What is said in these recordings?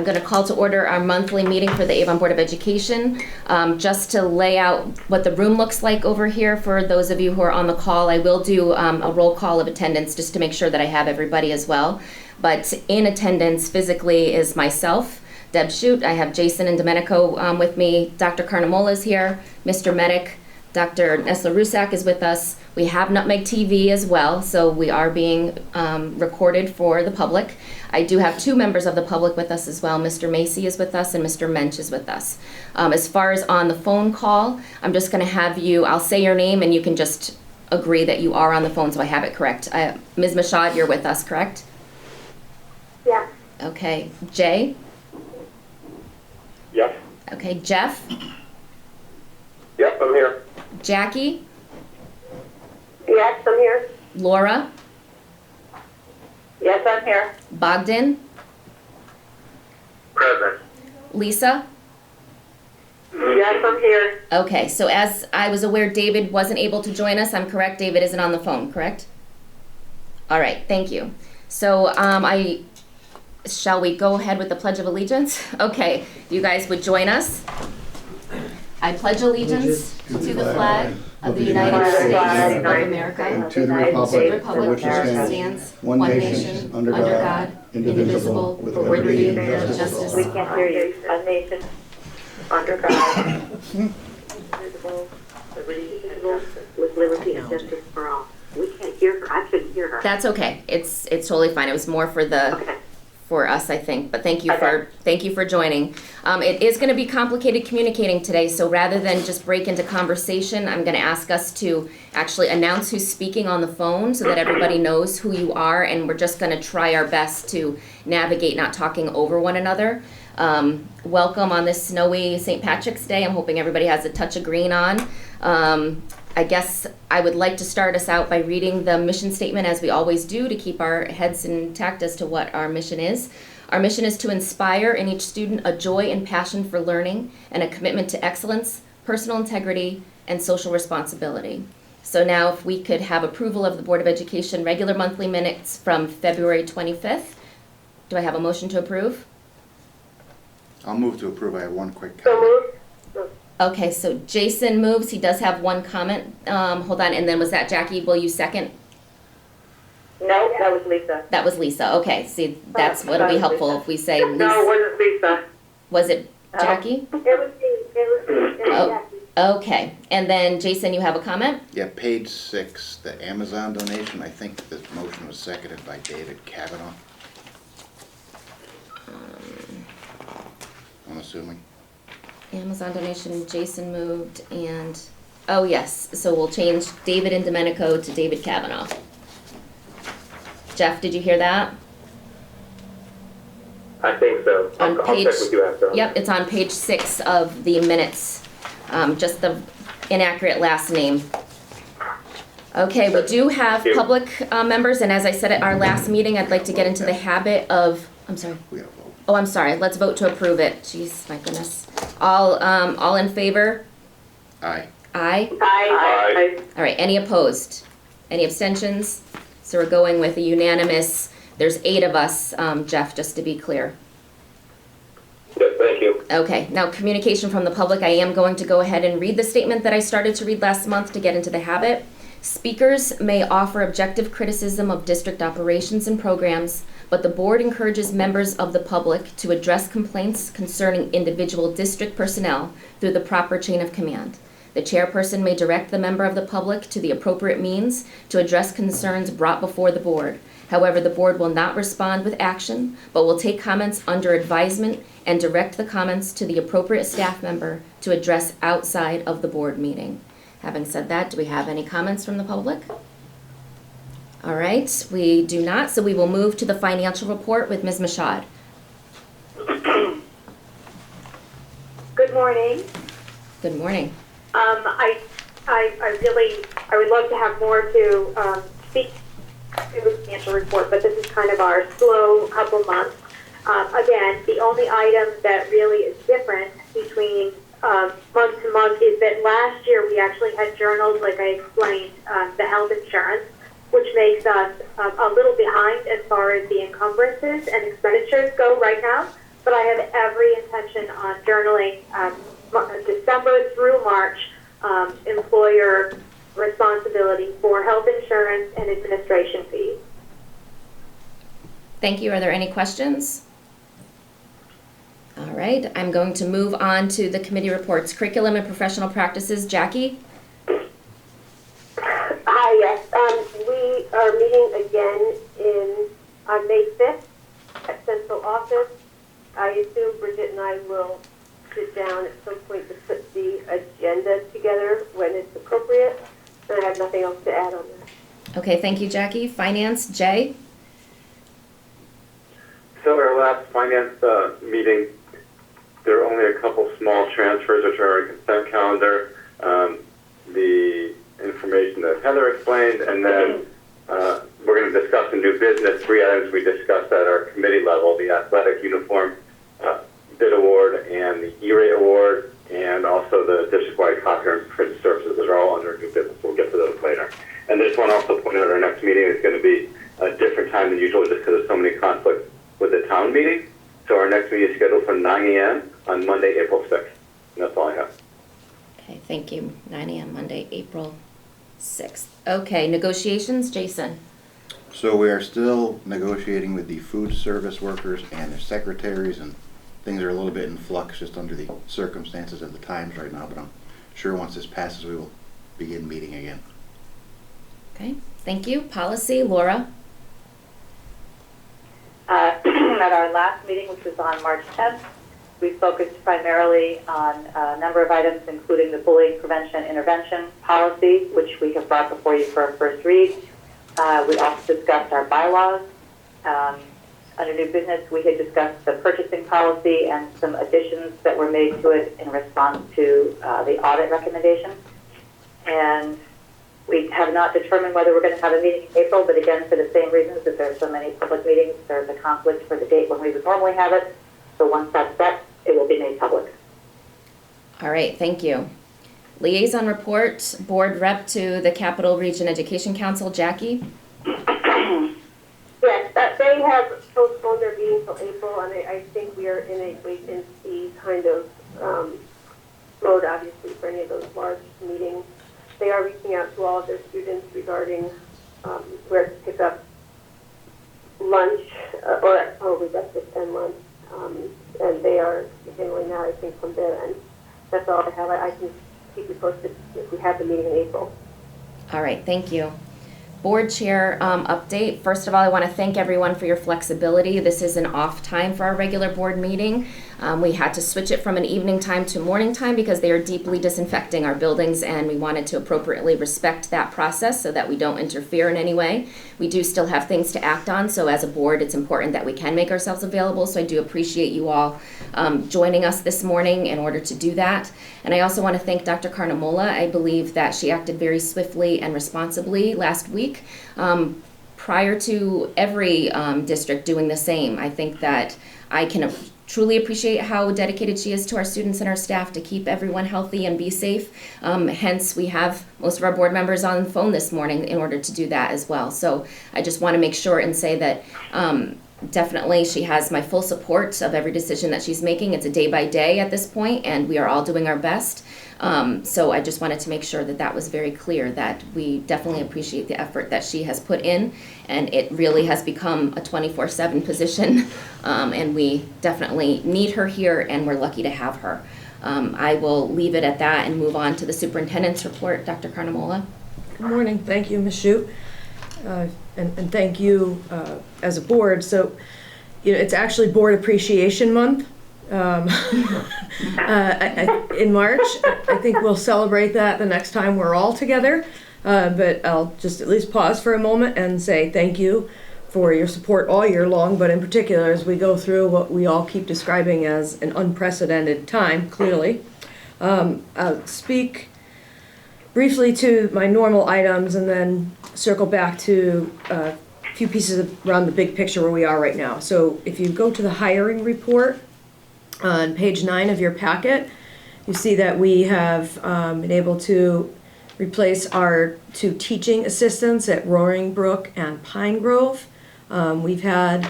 I'm going to call to order our monthly meeting for the Avon Board of Education. Just to lay out what the room looks like over here for those of you who are on the call, I will do a roll call of attendance just to make sure that I have everybody as well. But in attendance physically is myself, Deb Shute. I have Jason and Domenico with me. Dr. Carnamola is here. Mr. Medic, Dr. Nesla-Rusak is with us. We have Nutmeg TV as well, so we are being recorded for the public. I do have two members of the public with us as well. Mr. Macy is with us and Mr. Mensch is with us. As far as on the phone call, I'm just going to have you, I'll say your name and you can just agree that you are on the phone so I have it correct. Ms. Mashad, you're with us, correct? Yeah. Okay. Jay? Yes. Okay. Jeff? Yep, I'm here. Jackie? Yes, I'm here. Laura? Yes, I'm here. Bogdan? Present. Lisa? Yes, I'm here. Okay, so as I was aware, David wasn't able to join us. I'm correct. David isn't on the phone, correct? All right, thank you. So shall we go ahead with the Pledge of Allegiance? Okay, you guys would join us. I pledge allegiance to the flag of the United States of America and to the republic for which it stands, one nation, under God, indivisible, with liberty and justice. We can't hear you. A nation under God, indivisible, with liberty and justice for all. We can't hear her. I couldn't hear her. That's okay. It's totally fine. It was more for the for us, I think. But thank you for joining. It is going to be complicated communicating today, so rather than just break into conversation, I'm going to ask us to actually announce who's speaking on the phone so that everybody knows who you are, and we're just going to try our best to navigate not talking over one another. Welcome on this snowy St. Patrick's Day. I'm hoping everybody has a touch of green on. I guess I would like to start us out by reading the mission statement as we always do to keep our heads intact as to what our mission is. Our mission is to inspire in each student a joy and passion for learning and a commitment to excellence, personal integrity, and social responsibility. So now if we could have approval of the Board of Education regular monthly minutes from February 25th. Do I have a motion to approve? I'll move to approve. I have one quick So comment. moved. Okay, so Jason moves. He does have one comment. Hold on, and then was that Jackie? Will you second? No, that was Lisa. That was Lisa. Okay, see, that's what'll be helpful if we say Lisa. No, it wasn't Lisa. Was it Jackie? It was me. It was Jackie. Okay, and then Jason, you have a comment? Yeah, page 6, the Amazon donation. I think this motion was seconded by David Kavanaugh. I'm assuming. Amazon donation, Jason moved, and, oh yes, so we'll change David and Domenico to David Kavanaugh. Jeff, did you hear that? I think so. On I'll page, check with you after. yep, it's on page 6 of the minutes, just the inaccurate last name. Okay, we do have public members, and as I said at our last meeting, I'd like to get into the habit of, I'm sorry. We gotta vote. Oh, I'm sorry. Let's vote to approve it. Jeez, my goodness. All in favor? Aye. Aye. Aye. All right. Any opposed? Any abstentions? So we're going with a unanimous. There's 8 of us, Jeff, just to be clear. Yes, thank you. Okay. Now, communication from the public. I am going to go ahead and read the statement that I started to read last month to get into the habit. Speakers may offer objective criticism of district operations and programs, but the board encourages members of the public to address complaints concerning individual district personnel through the proper chain of command. The chairperson may direct the member of the public to the appropriate means to address concerns brought before the board. However, the board will not respond with action, but will take comments under advisement and direct the comments to the appropriate staff member to address outside of the board meeting. Having said that, do we have any comments from the public? All right, we do not, so we will move to the financial report with Ms. Mashad. Good morning. Good morning. I would love to have more to speak to the financial report, but this is kind of our slow couple months. Again, the only item that really is different between month to month is that last year we actually had journals, like I explained, the health insurance, which makes us a little behind as far as the encumbrances and expenditures go right now. but I have every intention on journaling December through March employer responsibility for health insurance and administration fees. Thank you. Are there any questions? All right, I'm going to move on to the committee reports. Curriculum and professional practices. Jackie? Hi, yes. We are meeting again on May 5th at Central Office. I assume Bridget and I will sit down at some point to put the agenda together when it's appropriate. And I have nothing else to add on that. Okay, thank you, Jackie. Finance. Jay? So our last finance meeting, there are only a couple small transfers which are in consent calendar. The information that Heather explained, and then we're going to discuss in new business 3 items we discussed at our committee level: the athletic uniform bid award and the E-rate award, and also the district-wide copier and print services that are all under new business. We'll get to those later. And this one also pointed out our next meeting is going to be a different time than usual just because of so many conflicts with the town meeting. So our next meeting is scheduled for 9 a.m. on Monday, April 6th. And that's all I have. Okay, thank you. 9 a.m. Monday, April 6th. Okay, negotiations. Jason? So we are still negotiating with the food service workers and their secretaries, and things are a little bit in flux just under the circumstances of the times right now, but I'm sure once this passes we will begin meeting again. Okay, thank you. Policy. Laura? At our last meeting, which was on March 10th, we focused primarily on a number of items, including the bullying prevention intervention policy, which we have brought before you for a first read. We also discussed our bylaws. Under new business, we had discussed the purchasing policy and some additions that were made to it in response to the audit recommendation. And we have not determined whether we're going to have a meeting in April, but again, for the same reasons that there are so many public meetings, there's a conflict for the date when we would normally have it. So once that's set, it will be made public. All right, thank you. Liaison report, board rep to the Capital Region Education Council. Jackie? Yes, they have postponed their meeting till April, and I think we are in a wait-and-see kind of mode, obviously, for any of those large meetings. They are reaching out to all of their students regarding where to pick up lunch, or probably breakfast and lunch, and they are handling that, I think, from their end. That's all I have. I can keep you posted if we have the meeting in April. All right, thank you. Board chair update. First of all, I want to thank everyone for your flexibility. This is an off time for our regular board meeting. We had to switch it from an evening time to morning time because they are deeply disinfecting our buildings, and we wanted to appropriately respect that process so that we don't interfere in any way. We do still have things to act on, so as a board, it's important that we can make ourselves available. So I do appreciate you all joining us this morning in order to do that. And I also want to thank Dr. Carnamola. I believe that she acted very swiftly and responsibly last week. Prior to every district doing the same. I think that I can truly appreciate how dedicated she is to our students and our staff to keep everyone healthy and be safe. Hence, we have most of our board members on the phone this morning in order to do that as well. So I just want to make sure and say that definitely she has my full support of every decision that she's making. It's a day by day at this point, and we are all doing our best. So I just wanted to make sure that that was very clear, that we definitely appreciate the effort that she has put in, and it really has become a 24/7 position, and we definitely need her here, and we're lucky to have her. I will leave it at that and move on to the superintendent's report. Dr. Carnamola. Good morning. Thank you, Ms. Shute. And thank you as a board. So, it's actually Board Appreciation Month. In March. I think we'll celebrate that the next time we're all together. But I'll just at least pause for a moment and say thank you for your support all year long, but in particular as we go through what we all keep describing as an unprecedented time, clearly. I'll speak briefly to my normal items and then circle back to a few pieces around the big picture where we are right now. So if you go to the hiring report, on page 9 of your packet, you see that we have been able to replace our 2 teaching assistants at Roaring Brook and Pine Grove. We've had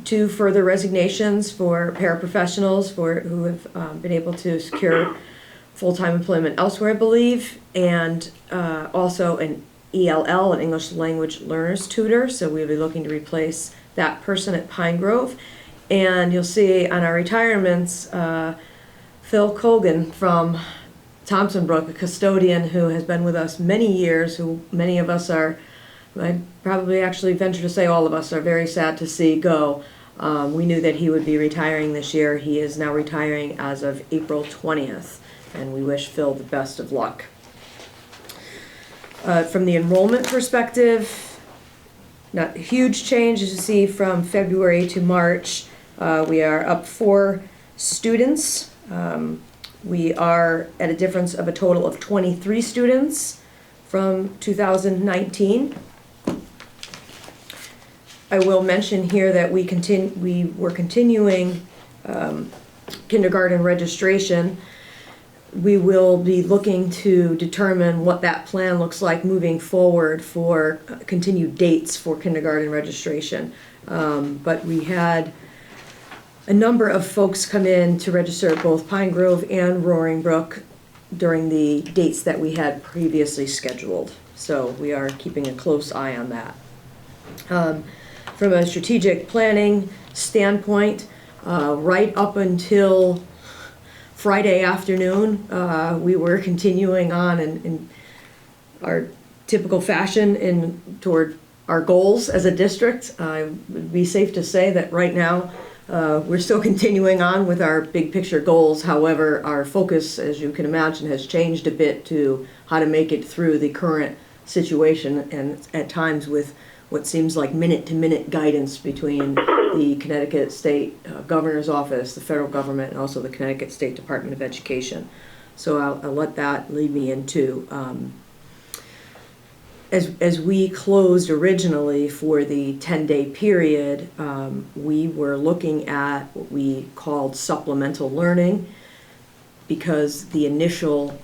2 further resignations for paraprofessionals who have been able to secure full-time employment elsewhere, I believe, and also an ELL, an English Language Learners Tutor, so we'll be looking to replace that person at Pine Grove. And you'll see on our retirements, Phil Colgan from Thompson Brook, a custodian who has been with us many years, who many of us are, I probably actually venture to say all of us are very sad to see go. We knew that he would be retiring this year. He is now retiring as of April 20th, and we wish Phil the best of luck. From the enrollment perspective, not a huge change as you see from February to March. We are up 4 students. We are at a difference of a total of 23 students from 2019. I will mention here that we were continuing kindergarten registration. We will be looking to determine what that plan looks like moving forward for continued dates for kindergarten registration. But we had a number of folks come in to register at both Pine Grove and Roaring Brook during the dates that we had previously scheduled. So we are keeping a close eye on that. From a strategic planning standpoint, right up until Friday afternoon, we were continuing on in our typical fashion toward our goals as a district. It would be safe to say that right now we're still continuing on with our big picture goals. However, our focus, as you can imagine, has changed a bit to how to make it through the current situation, and at times with what seems like minute-to-minute guidance between the Connecticut State Governor's Office, the federal government, and also the Connecticut State Department of Education. So I'll let that lead me into, as we closed originally for the 10-day period, we were looking at what we called supplemental learning, because the initial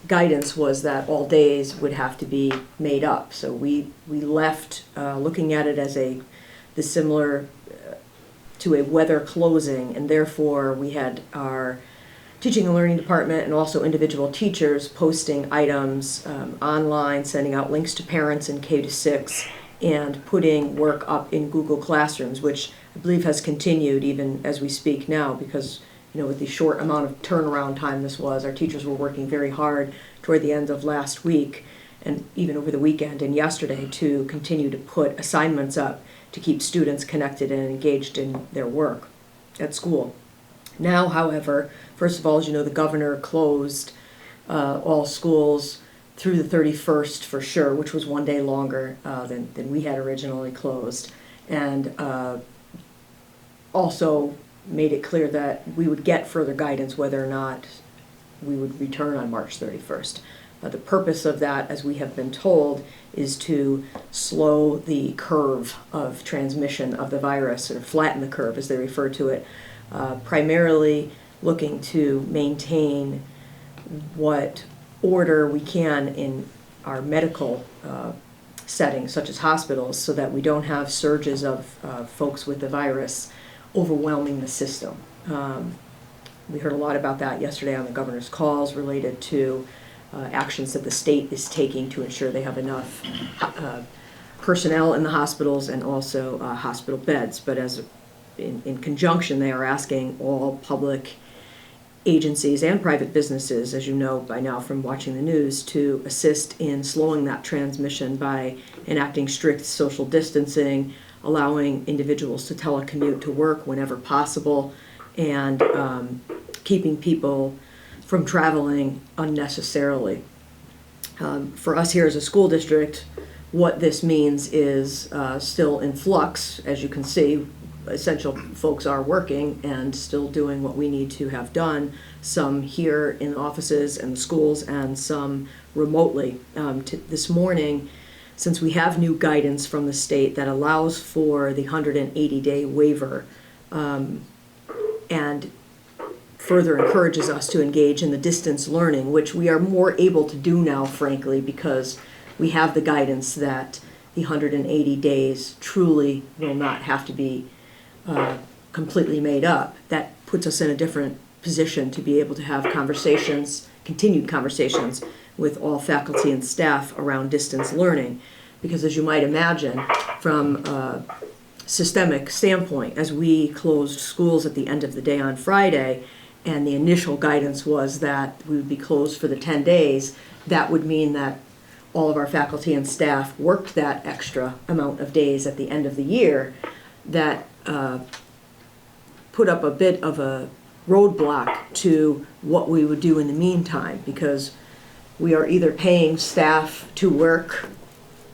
guidance was that all days would have to be made up. So we left looking at it as the similar to a weather closing, and therefore we had our teaching and learning department and also individual teachers posting items online, sending out links to parents in K-6, and putting work up in Google Classrooms, which I believe has continued even as we speak now, because with the short amount of turnaround time this was, our teachers were working very hard toward the end of last week and even over the weekend and yesterday to continue to put assignments up to keep students connected and engaged in their work at school. Now, however, first of all, as you know, the governor closed all schools through the 31st for sure, which was one day longer than we had originally closed, and also made it clear that we would get further guidance whether or not we would return on March 31st. The purpose of that, as we have been told, is to slow the curve of transmission of the virus, or flatten the curve as they refer to it, primarily looking to maintain what order we can in our medical settings, such as hospitals, so that we don't have surges of folks with the virus overwhelming the system. We heard a lot about that yesterday on the governor's calls related to actions that the state is taking to ensure they have enough personnel in the hospitals and also hospital beds. But in conjunction, they are asking all public agencies and private businesses, as you know by now from watching the news, to assist in slowing that transmission by enacting strict social distancing, allowing individuals to telecommute to work whenever possible, and keeping people from traveling unnecessarily. For us here as a school district, what this means is still in flux. As you can see, essential folks are working and still doing what we need to have done, some here in offices and the schools and some remotely. This morning, since we have new guidance from the state that allows for the 180-day waiver and further encourages us to engage in the distance learning, which we are more able to do now, frankly, because we have the guidance that the 180 days truly will not have to be completely made up, that puts us in a different position to be able to have conversations, continued conversations with all faculty and staff around distance learning. Because as you might imagine, from a systemic standpoint, as we closed schools at the end of the day on Friday, and the initial guidance was that we would be closed for the 10 days, that would mean that all of our faculty and staff worked that extra amount of days at the end of the year. That put up a bit of a roadblock to what we would do in the meantime, because we are either paying staff to work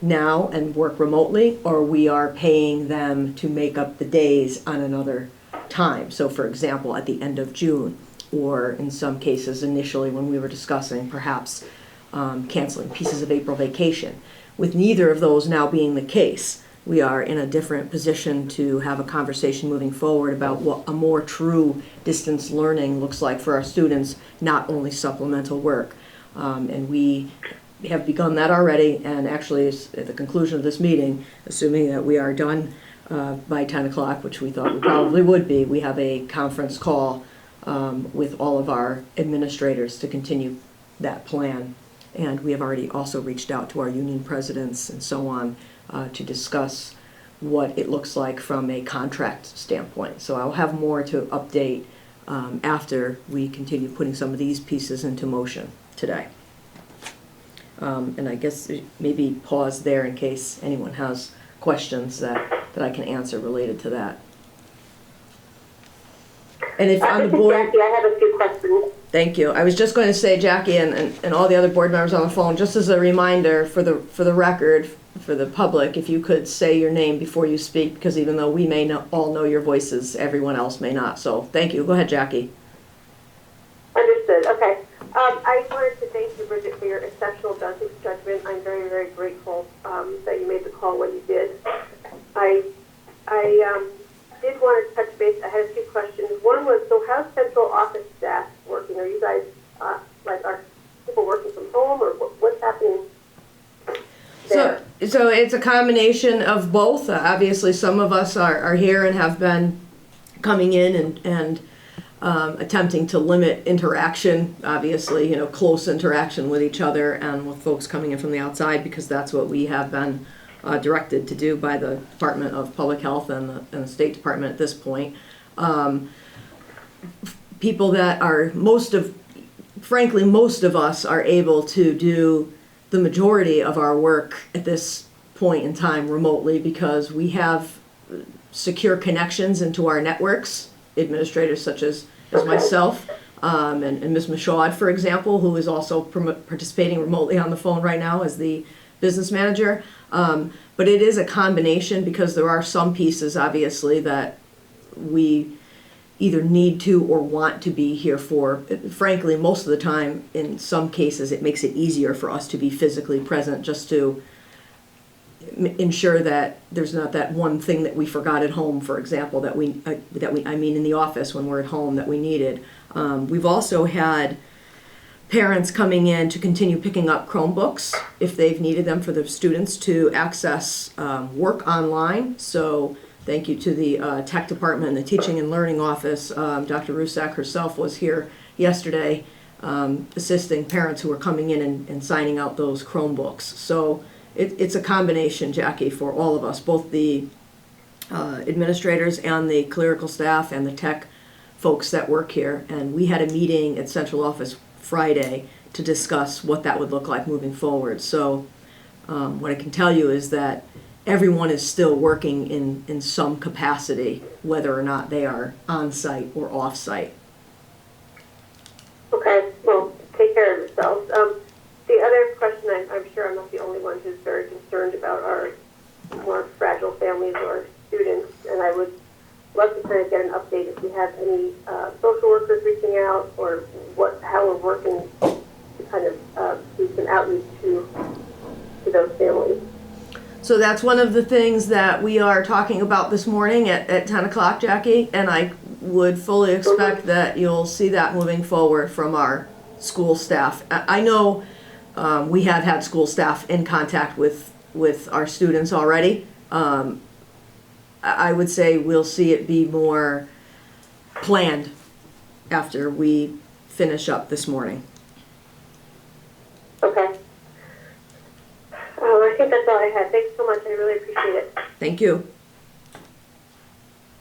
now and work remotely, or we are paying them to make up the days on another time. So for example, at the end of June, or in some cases initially when we were discussing perhaps canceling pieces of April vacation. With neither of those now being the case, we are in a different position to have a conversation moving forward about what a more true distance learning looks like for our students, not only supplemental work. And we have begun that already, and actually at the conclusion of this meeting, assuming that we are done by 10 o'clock, which we thought we probably would be, we have a conference call with all of our administrators to continue that plan. And we have already also reached out to our union presidents and so on to discuss what it looks like from a contract standpoint. So I'll have more to update after we continue putting some of these pieces into motion today. And I guess maybe pause there in case anyone has questions that I can answer related to that. And if on the board, Jackie, I have a few questions. thank you. I was just going to say, Jackie, and all the other board members on the phone, just as a reminder for the record, for the public, if you could say your name before you speak, because even though we may all know your voices, everyone else may not. So thank you. Go ahead, Jackie. Understood. Okay. I wanted to thank you, Bridget, for your exceptional judgment. I'm very, very grateful that you made the call when you did. I did want to touch base. I had a few questions. One was, so how's central office staff working? Are you guys, are people working from home, or what's happening there? So it's a combination of both. Obviously, some of us are here and have been coming in and attempting to limit interaction, obviously, close interaction with each other and with folks coming in from the outside, because that's what we have been directed to do by the Department of Public Health and the State Department at this point. People that are most of us are able to do the majority of our work at this point in time remotely, because we have secure connections into our networks, administrators such as myself, and Ms. Michaud, for example, who is also participating remotely on the phone right now as the business manager. But it is a combination, because there are some pieces, obviously, that we either need to or want to be here for. Frankly, most of the time, in some cases, it makes it easier for us to be physically present, just to ensure that there's not that one thing that we forgot at home, for example, I mean in the office when we're at home, that we needed. We've also had parents coming in to continue picking up Chromebooks if they've needed them for their students to access work online. So thank you to the tech department and the teaching and learning office. Dr. Rusak herself was here yesterday assisting parents who are coming in and signing out those Chromebooks. So it's a combination, Jackie, for all of us, both the administrators and the clerical staff and the tech folks that work here. And we had a meeting at Central Office Friday to discuss what that would look like moving forward. So what I can tell you is that everyone is still working in some capacity, whether or not they are on-site or off-site. Okay, well, take care of yourselves. The other question, I'm sure I'm not the only one who's very concerned about our more fragile families or students, and I would love to kind of get an update if you have any social workers reaching out, or how we're working to kind of do some outreach to those families. So that's one of the things that we are talking about this morning at 10 o'clock, Jackie, and I would fully expect that you'll see that moving forward from our school staff. I know we have had school staff in contact with our students already. I would say we'll see it be more planned after we finish up this morning. Okay. I think that's all I had. Thanks so much. I really appreciate it. Thank you.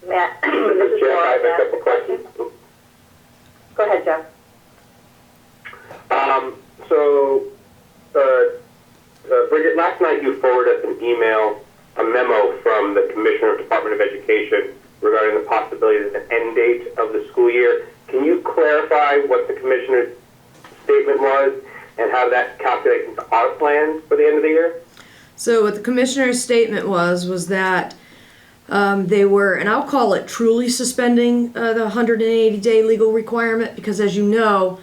Matt, this Mr. is Chair, Laura. I have a Matt. couple questions. Go ahead, Jeff. Bridget, last night you forwarded us an email, a memo from the Commissioner of Department of Education regarding the possibility of an end date of the school year. Can you clarify what the Commissioner's statement was and how that calculates into our plans for the end of the year? So what the commissioner's statement was that they were, and I'll call it truly suspending the 180-day legal requirement, because as you know,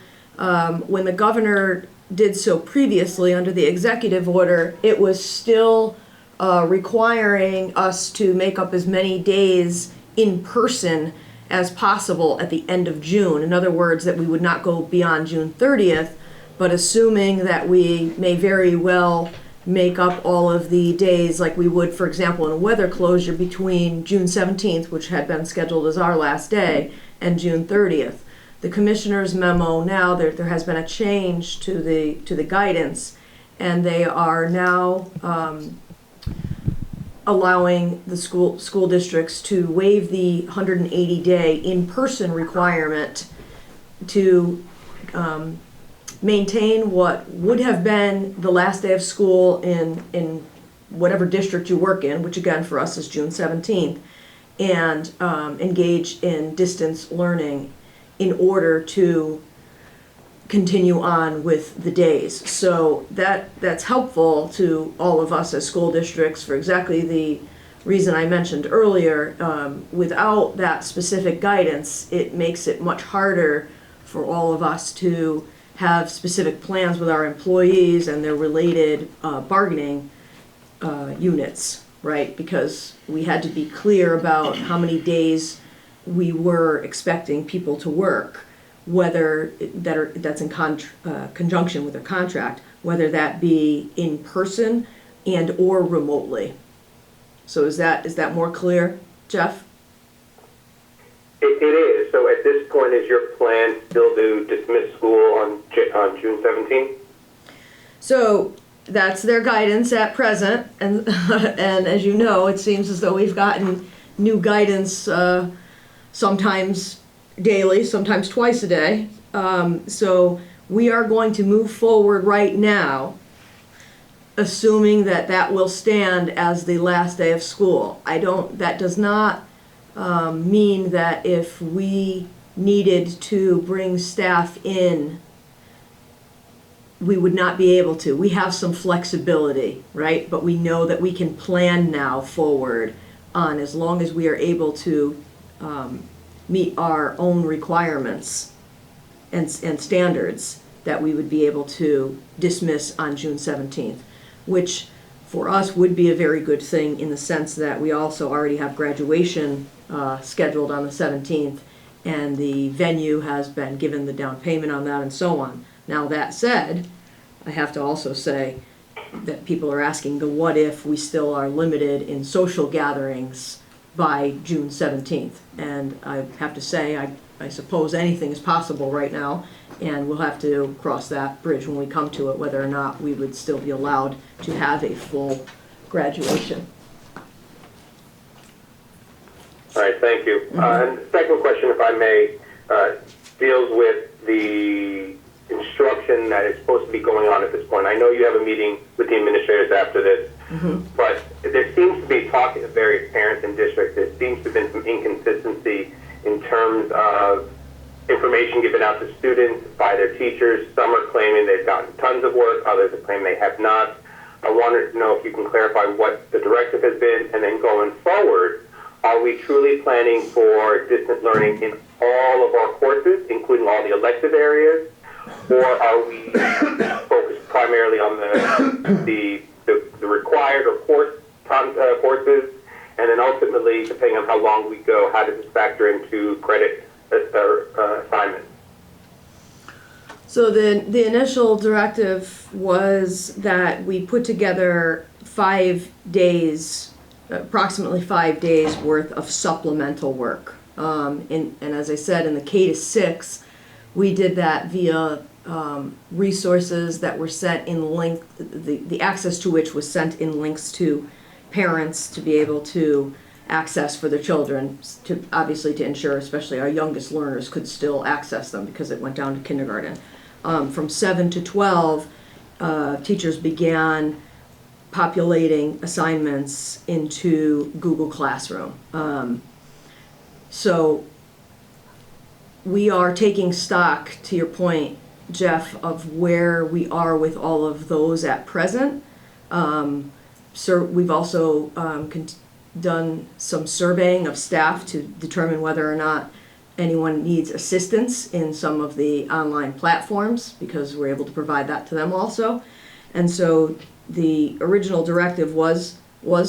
when the governor did so previously under the executive order, it was still requiring us to make up as many days in person as possible at the end of June. In other words, that we would not go beyond June 30th, but assuming that we may very well make up all of the days like we would, for example, in a weather closure between June 17th, which had been scheduled as our last day, and June 30th. The commissioner's memo now, there has been a change to the guidance, and they are now allowing the school districts to waive the 180-day in-person requirement to maintain what would have been the last day of school in whatever district you work in, which again for us is June 17th, and engage in distance learning in order to continue on with the days. So that's helpful to all of us as school districts for exactly the reason I mentioned earlier. Without that specific guidance, it makes it much harder for all of us to have specific plans with our employees and their related bargaining units, right? Because we had to be clear about how many days we were expecting people to work, whether that's in conjunction with a contract, whether that be in person and or remotely. So is that more clear, Jeff? It is. So at this point, is your plan still to dismiss school on June 17th? So that's their guidance at present, and and as you know, it seems as though we've gotten new guidance sometimes daily, sometimes twice a day. So we are going to move forward right now, assuming that will stand as the last day of school. That does not mean that if we needed to bring staff in, we would not be able to. We have some flexibility, right? But we know that we can plan now forward on as long as we are able to meet our own requirements and standards, that we would be able to dismiss on June 17th, which for us would be a very good thing in the sense that we also already have graduation scheduled on the 17th, and the venue has been given the down payment on that and so on. Now that said, I have to also say that people are asking the what if we still are limited in social gatherings by June 17th. And I have to say, I suppose anything is possible right now, and we'll have to cross that bridge when we come to it, whether or not we would still be allowed to have a full graduation. All right, thank you. And the second question, if I may, deals with the instruction that is supposed to be going on at this point. I know you have a meeting with the administrators after this, but there seems to be talk of various parents and districts. There seems to have been some inconsistency in terms of information given out to students by their teachers. Some are claiming they've gotten tons of work, others are claiming they have not. I wanted to know if you can clarify what the directive has been, and then going forward, are we truly planning for distance learning in all of our courses, including all the elective areas, or are we focused primarily on the required or courses, and then ultimately, depending on how long we go, how does this factor into credit assignments? So the initial directive was that we put together 5 days approximately 5 days worth of supplemental work. And as I said, in the K to 6, we did that via resources that were sent in link, the access to which was sent in links to parents to be able to access for their children, to obviously to ensure especially our youngest learners could still access them because it went down to kindergarten. From 7 to 12, teachers began populating assignments into Google Classroom. So we are taking stock, to your point, Jeff, of where we are with all of those at present. So we've also done some surveying of staff to determine whether or not anyone needs assistance in some of the online platforms, because we're able to provide that to them also. And so the original directive was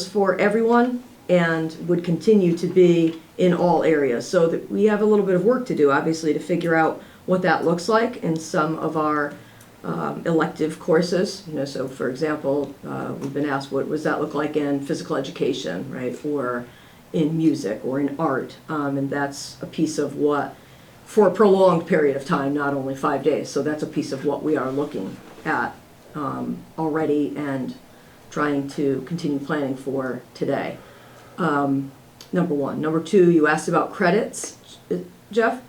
for everyone and would continue to be in all areas. So that we have a little bit of work to do, obviously, to figure out what that looks like in some of our elective courses. So for example, we've been asked, what does that look like in physical education, right? Or in music or in art. And that's a piece of what, for a prolonged period of time, not only 5 days. So that's a piece of what we are looking at already and trying to continue planning for today. Number one. Number two, you asked about credits, Jeff?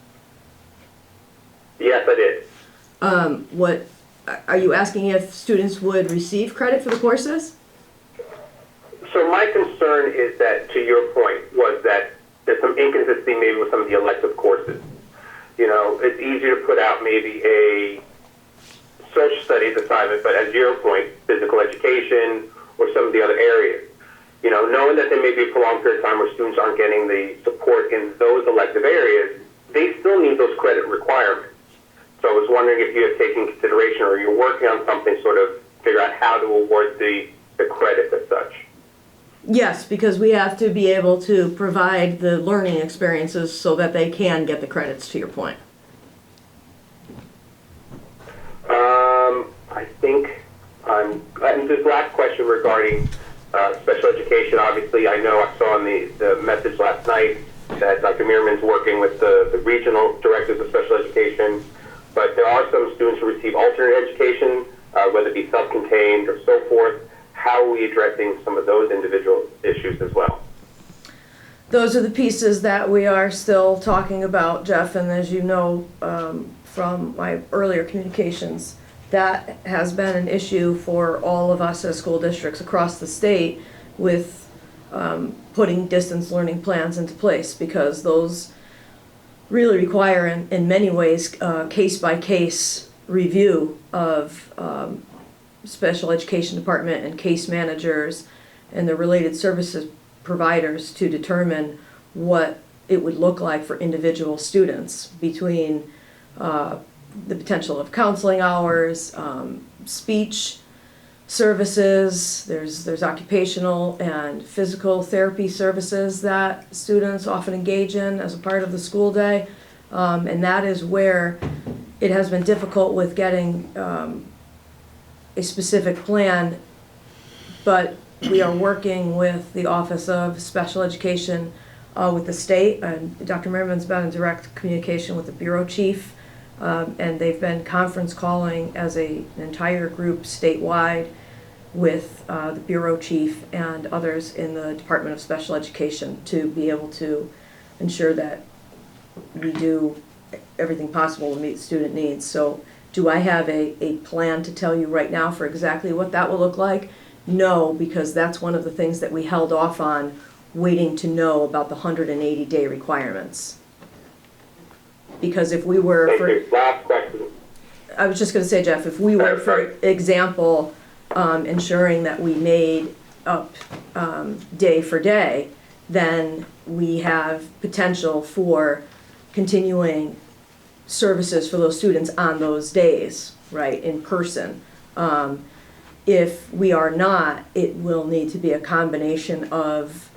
Yes, I did. What are you asking, if students would receive credit for the courses? So my concern is that, to your point, was that there's some inconsistency maybe with some of the elective courses. It's easier to put out maybe a social studies assignment, but as your point, physical education or some of the other areas. Knowing that there may be a prolonged period of time where students aren't getting the support in those elective areas, they still need those credit requirements. So I was wondering if you had taken consideration, or you're working on something sort of figure out how to award the credit as such. Yes, because we have to be able to provide the learning experiences so that they can get the credits, to your point. I think, and this last question regarding special education, obviously I know I saw in the message last night that Dr. Meerman's working with the regional directors of special education, but there are some students who receive alternate education, whether it be self-contained or so forth. How are we addressing some of those individual issues as well? Those are the pieces that we are still talking about, Jeff, and as you know from my earlier communications, that has been an issue for all of us as school districts across the state with putting distance learning plans into place, because those really require, in many ways, case-by-case review of special education department and case managers and the related services providers to determine what it would look like for individual students, between the potential of counseling hours, speech services, there's occupational and physical therapy services that students often engage in as a part of the school day, and that is where it has been difficult with getting a specific plan, but we are working with the Office of Special Education with the state, and Dr. Merriman's been in direct communication with the bureau chief, and they've been conference calling as an entire group statewide with the bureau chief and others in the Department of Special Education to be able to ensure that we do everything possible to meet student needs. So do I have a plan to tell you right now for exactly what that will look like? No, because that's one of the things that we held off on, waiting to know about the 180-day requirements. Because if we were, Last question. I was just going to say, Jeff, if we were, for example, ensuring that we made up day for day, then we have potential for continuing services for those students on those days, right, in person. If we are not, it will need to be a combination of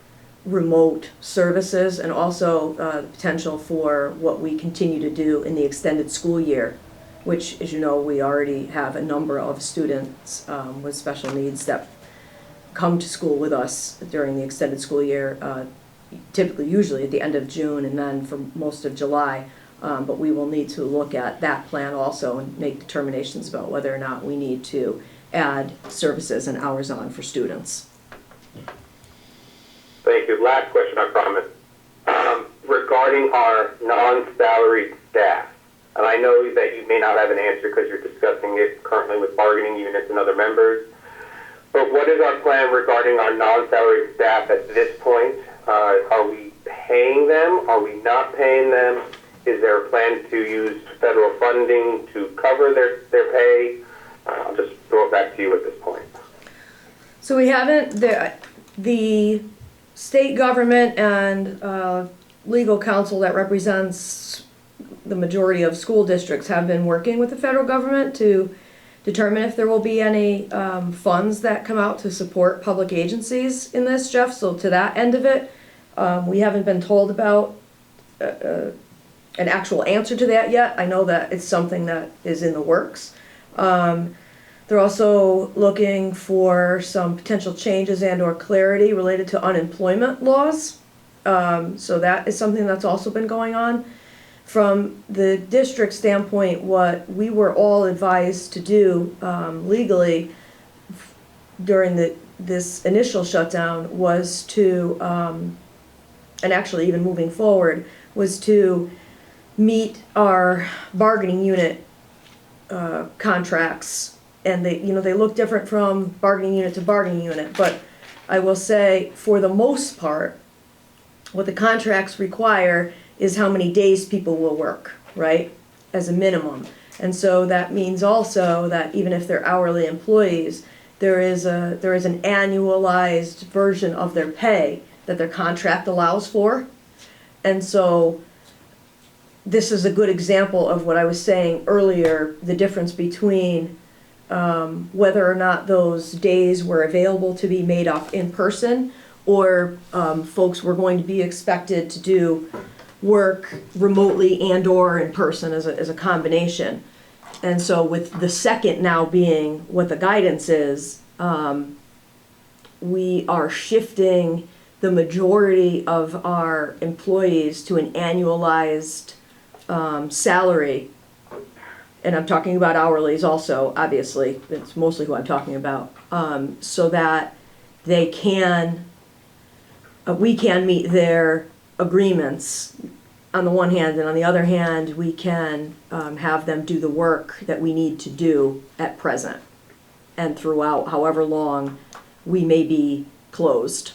remote services and also the potential for what we continue to do in the extended school year, which, as you know, we already have a number of students with special needs that come to school with us during the extended school year, typically, usually at the end of June and then for most of July. But we will need to look at that plan also and make determinations about whether or not we need to add services and hours on for students. Thank you. Last question, I promise. Regarding our non-salaried staff, and I know that you may not have an answer because you're discussing it currently with bargaining units and other members, but what is our plan regarding our non-salaried staff at this point? Are we paying them? Are we not paying them? Is there a plan to use federal funding to cover their pay? I'll just throw it back to you at this point. So we haven't, the state government and legal counsel that represents the majority of school districts have been working with the federal government to determine if there will be any funds that come out to support public agencies in this, Jeff. So to that end of it, we haven't been told about an actual answer to that yet. I know that it's something that is in the works. They're also looking for some potential changes and or clarity related to unemployment laws. So that is something that's also been going on. From the district standpoint, what we were all advised to do legally during this initial shutdown was to, and actually even moving forward, was to meet our bargaining unit contracts. And they look different from bargaining unit to bargaining unit, but I will say for the most part, what the contracts require is how many days people will work, right, as a minimum. And so that means also that even if they're hourly employees, there is an annualized version of their pay that their contract allows for. And so this is a good example of what I was saying earlier, the difference between whether or not those days were available to be made up in person, or folks were going to be expected to do work remotely and or in person as a combination. And so with the second now being what the guidance is, we are shifting the majority of our employees to an annualized salary. And I'm talking about hourlies also, obviously, it's mostly who I'm talking about, so that they can, we can meet their agreements on the one hand, and on the other hand, we can have them do the work that we need to do at present and throughout however long we may be closed.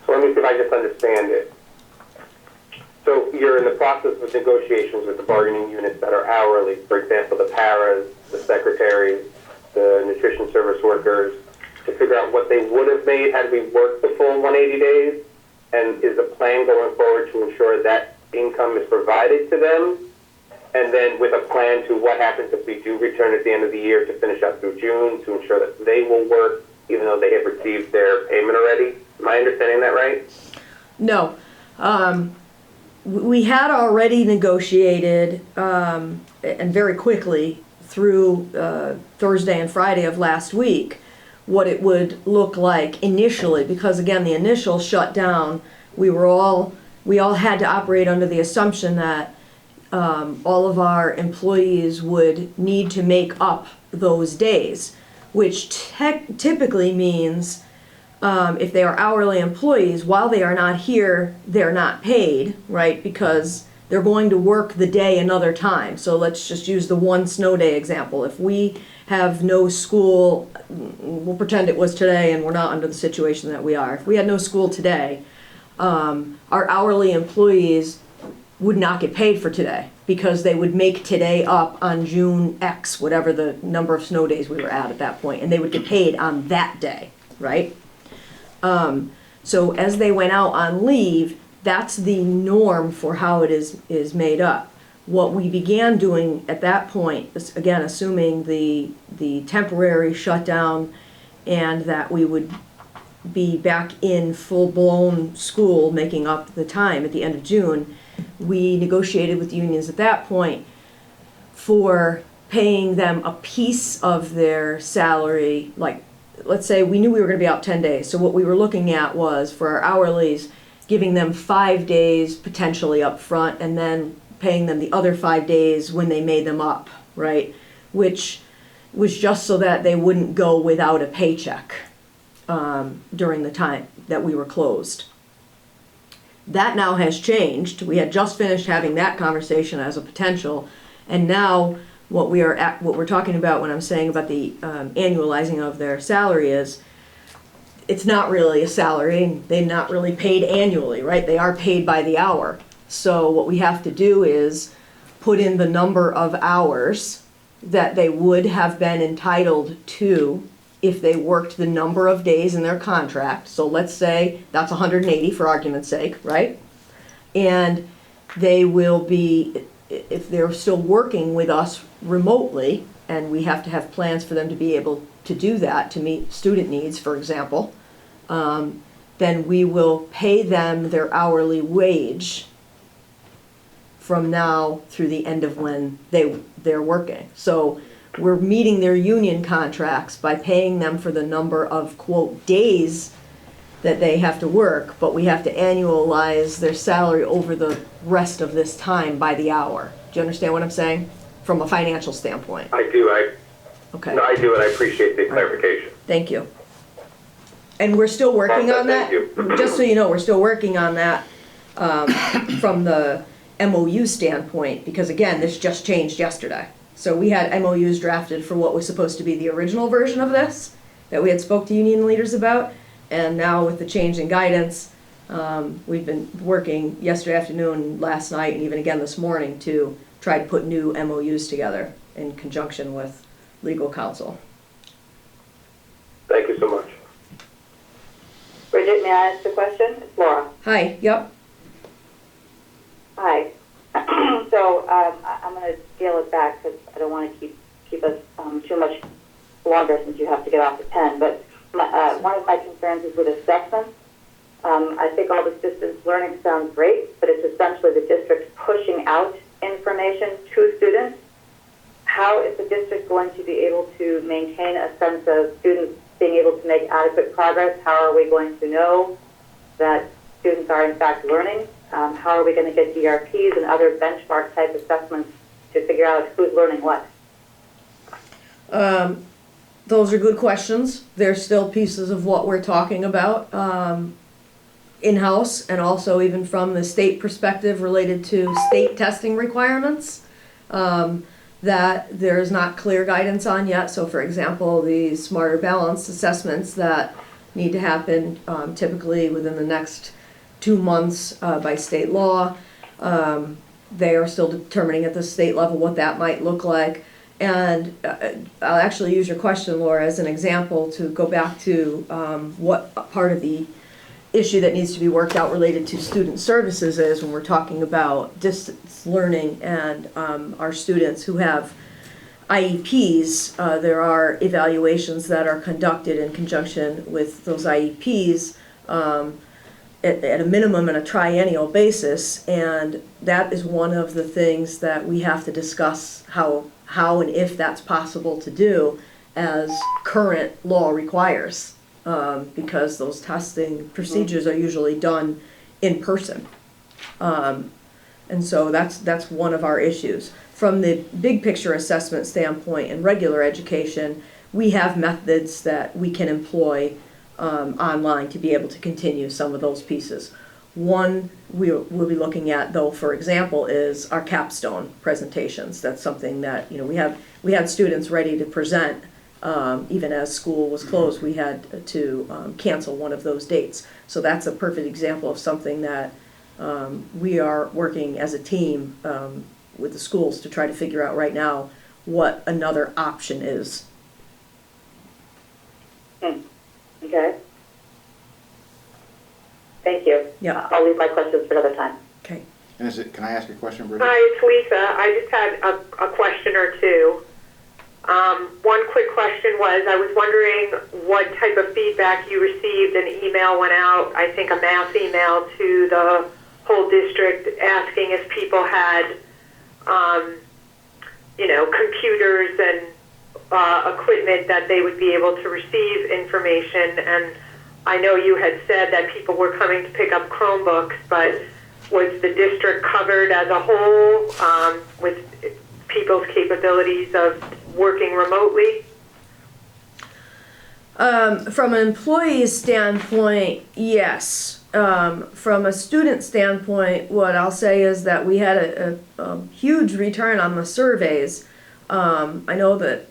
So let me see if I just understand it. So you're in the process of negotiations with the bargaining units that are hourly, for example, the paras, the secretaries, the nutrition service workers, to figure out what they would have made had we worked the full 180 days? And is the plan going forward to ensure that income is provided to them? And then with a plan to what happens if we do return at the end of the year to finish up through June to ensure that they will work even though they have received their payment already? Am I understanding that right? No. We had already negotiated, and very quickly through Thursday and Friday of last week, what it would look like initially, because again, the initial shutdown, we all had to operate under the assumption that all of our employees would need to make up those days, which typically means if they are hourly employees, while they are not here, they're not paid, right? Because they're going to work the day another time. So let's just use the one snow day example. If we have no school, we'll pretend it was today and we're not under the situation that we are. If we had no school today, our hourly employees would not get paid for today because they would make today up on June X, whatever the number of snow days we were at that point, and they would get paid on that day, right? So as they went out on leave, that's the norm for how it is made up. What we began doing at that point, again, assuming the temporary shutdown and that we would be back in full-blown school making up the time at the end of June, we negotiated with the unions at that point for paying them a piece of their salary, like, let's say we knew we were gonna be out 10 days, so what we were looking at was, for our hourlies, giving them 5 days potentially up front, and then paying them the other 5 days when they made them up, right? Which was just so that they wouldn't go without a paycheck during the time that we were closed. That now has changed. We had just finished having that conversation as a potential, and now what we're talking about when I'm saying about the annualizing of their salary is, it's not really a salary, and they're not really paid annually, right? They are paid by the hour. So what we have to do is put in the number of hours that they would have been entitled to if they worked the number of days in their contract. So let's say that's 180 for argument's sake, right? And they will be, if they're still working with us remotely, and we have to have plans for them to be able to do that, to meet student needs, for example, then we will pay them their hourly wage from now through the end of when they're working. So we're meeting their union contracts by paying them for the number of, quote, days that they have to work, but we have to annualize their salary over the rest of this time by the hour. Do you understand what I'm saying? From a financial standpoint. I do. Okay. No, I do, and I appreciate the clarification. Thank you. And we're still working on that. Thank you. Just so you know, we're still working on that from the MOU standpoint, because again, this just changed yesterday. So we had MOUs drafted for what was supposed to be the original version of this that we had spoke to union leaders about, and now with the change in guidance, we've been working yesterday afternoon, last night, and even again this morning to try to put new MOUs together in conjunction with legal counsel. Thank you so much. Bridget, may I ask a question? It's Laura. Hi, yep. Hi. So I'm going to scale it back because I don't want to keep us too much longer since you have to get off at 10. But one of my concerns is with assessments. I think all this distance learning sounds great, but it's essentially the district pushing out information to students. How is the district going to be able to maintain a sense of students being able to make adequate progress? How are we going to know that students are in fact learning? How are we going to get DRPs and other benchmark type assessments to figure out who's learning what? Those are good questions. They're still pieces of what we're talking about in-house, and also even from the state perspective related to state testing requirements that there is not clear guidance on yet. So for example, the smarter balanced assessments that need to happen typically within the next 2 months by state law. They are still determining at the state level what that might look like. And I'll actually use your question, Laura, as an example to go back to what part of the issue that needs to be worked out related to student services is when we're talking about distance learning and our students who have IEPs. There are evaluations that are conducted in conjunction with those IEPs at a minimum on a triennial basis, and that is one of the things that we have to discuss how and if that's possible to do as current law requires, because those testing procedures are usually done in person. And so that's one of our issues. From the big picture assessment standpoint in regular education, we have methods that we can employ online to be able to continue some of those pieces. One we'll be looking at, though, for example, is our capstone presentations. That's something that, you know, we had students ready to present. Even as school was closed, we had to cancel one of those dates. So that's a perfect example of something that we are working as a team with the schools to try to figure out right now what another option is. Okay. Thank you. Yeah. I'll leave my questions for another time. Okay. And can I ask a question, Bridget? Hi, it's Lisa. I just had a question or two. One quick question was, I was wondering what type of feedback you received. An email went out, I think a mass email to the whole district asking if people had computers and equipment that they would be able to receive information. And I know you had said that people were coming to pick up Chromebooks, but was the district covered as a whole with people's capabilities of working remotely? From an employee standpoint, yes. From a student standpoint, what I'll say is that we had a huge return on the surveys. I know that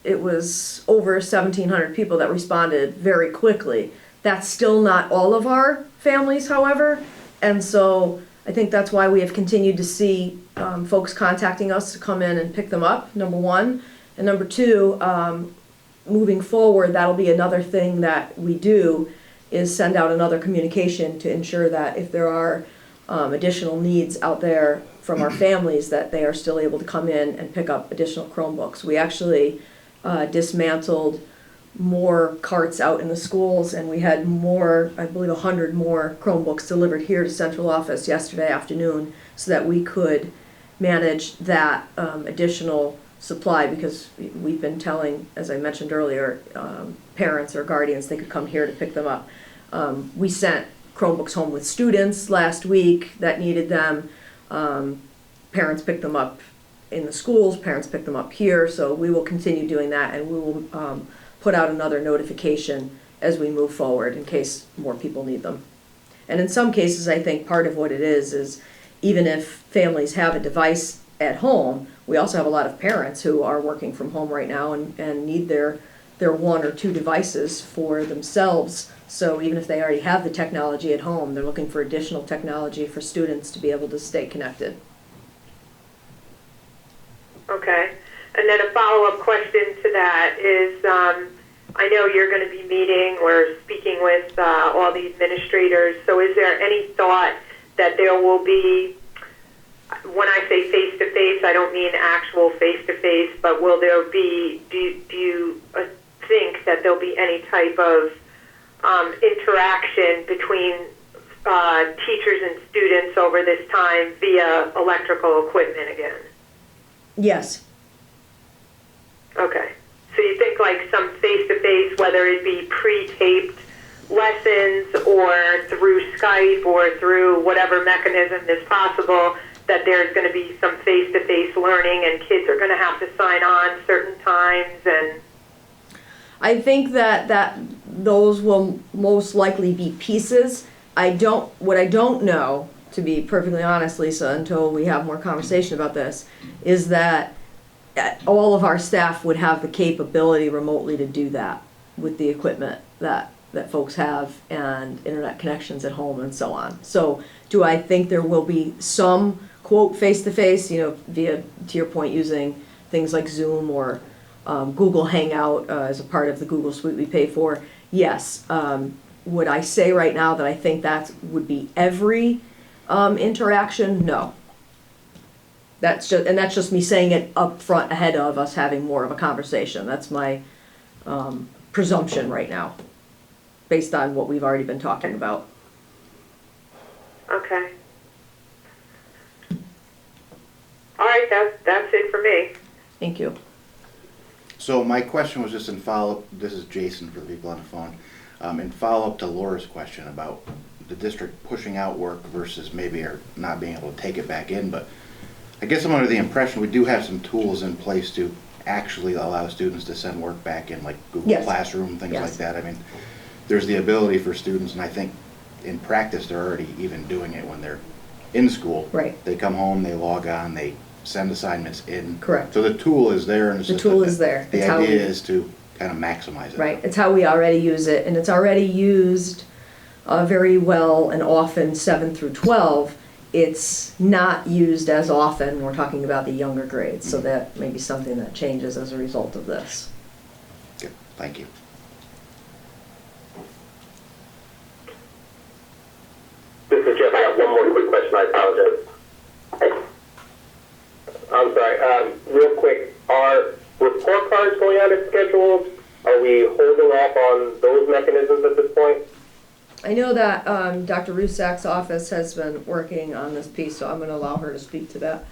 it was over 1,700 people that responded very quickly. That's still not all of our families, however, and so I think that's why we have continued to see folks contacting us to come in and pick them up, number one. And number two, moving forward, that'll be another thing that we do, is send out another communication to ensure that if there are additional needs out there from our families, that they are still able to come in and pick up additional Chromebooks. We actually dismantled more carts out in the schools, and we had more, I believe 100 more Chromebooks delivered here to central office yesterday afternoon, so that we could manage that additional supply, because we've been telling, as I mentioned earlier, parents or guardians they could come here to pick them up. We sent Chromebooks home with students last week that needed them. Parents picked them up in the schools, parents picked them up here, so we will continue doing that, and we will put out another notification as we move forward in case more people need them. And in some cases, I think part of what it is even if families have a device at home, we also have a lot of parents who are working from home right now and need their one or two devices for themselves. So even if they already have the technology at home, they're looking for additional technology for students to be able to stay connected. Okay. And then a follow-up question to that is, I know you're going to be meeting or speaking with all the administrators, so is there any thought that there will be, when I say face-to-face, I don't mean actual face-to-face, but will there be, do you think that there'll be any type of interaction between teachers and students over this time via electrical equipment again? Yes. Okay. So you think like some face-to-face, whether it be pre-taped lessons or through Skype or through whatever mechanism is possible, that there's going to be some face-to-face learning and kids are going to have to sign on certain times? And I think that those will most likely be pieces. What I don't know, to be perfectly honest, Lisa, until we have more conversation about this, is that all of our staff would have the capability remotely to do that with the equipment that folks have and internet connections at home and so on. So do I think there will be some, quote, face-to-face, via, to your point, using things like Zoom or Google Hangout as a part of the Google Suite we pay for? Yes. Would I say right now that I think that would be every interaction? No. That's just me saying it up front ahead of us having more of a conversation. That's my presumption right now, based on what we've already been talking about. okay. All right, that's it for me. Thank you. So my question was just in follow-up, this is Jason for the people on the phone, in follow-up to Laura's question about the district pushing out work versus maybe not being able to take it back in, but I guess I'm under the impression we do have some tools in place to actually allow students to send work back in, like Google Yes. Classroom, things Yes. like that. I mean, there's the ability for students, and I think in practice they're already even doing it when they're in school. Right. They come home, they log on, they send assignments in. Correct. So the tool is there, and it's The just tool that is there. The It's how idea we- is to kind of maximize it. Right. It's how we already use it, and it's already used very well and often 7 through 12. It's not used as often when we're talking about the younger grades, so that may be something that changes as a result of this. Good, thank you. This is Jeff. I have one more quick question. I apologize. I'm sorry. Real quick, are report cards going out as scheduled? Are we holding off on those mechanisms at this point? I know that Dr. Rusak's office has been working on this piece, so I'm going to allow her to speak to that.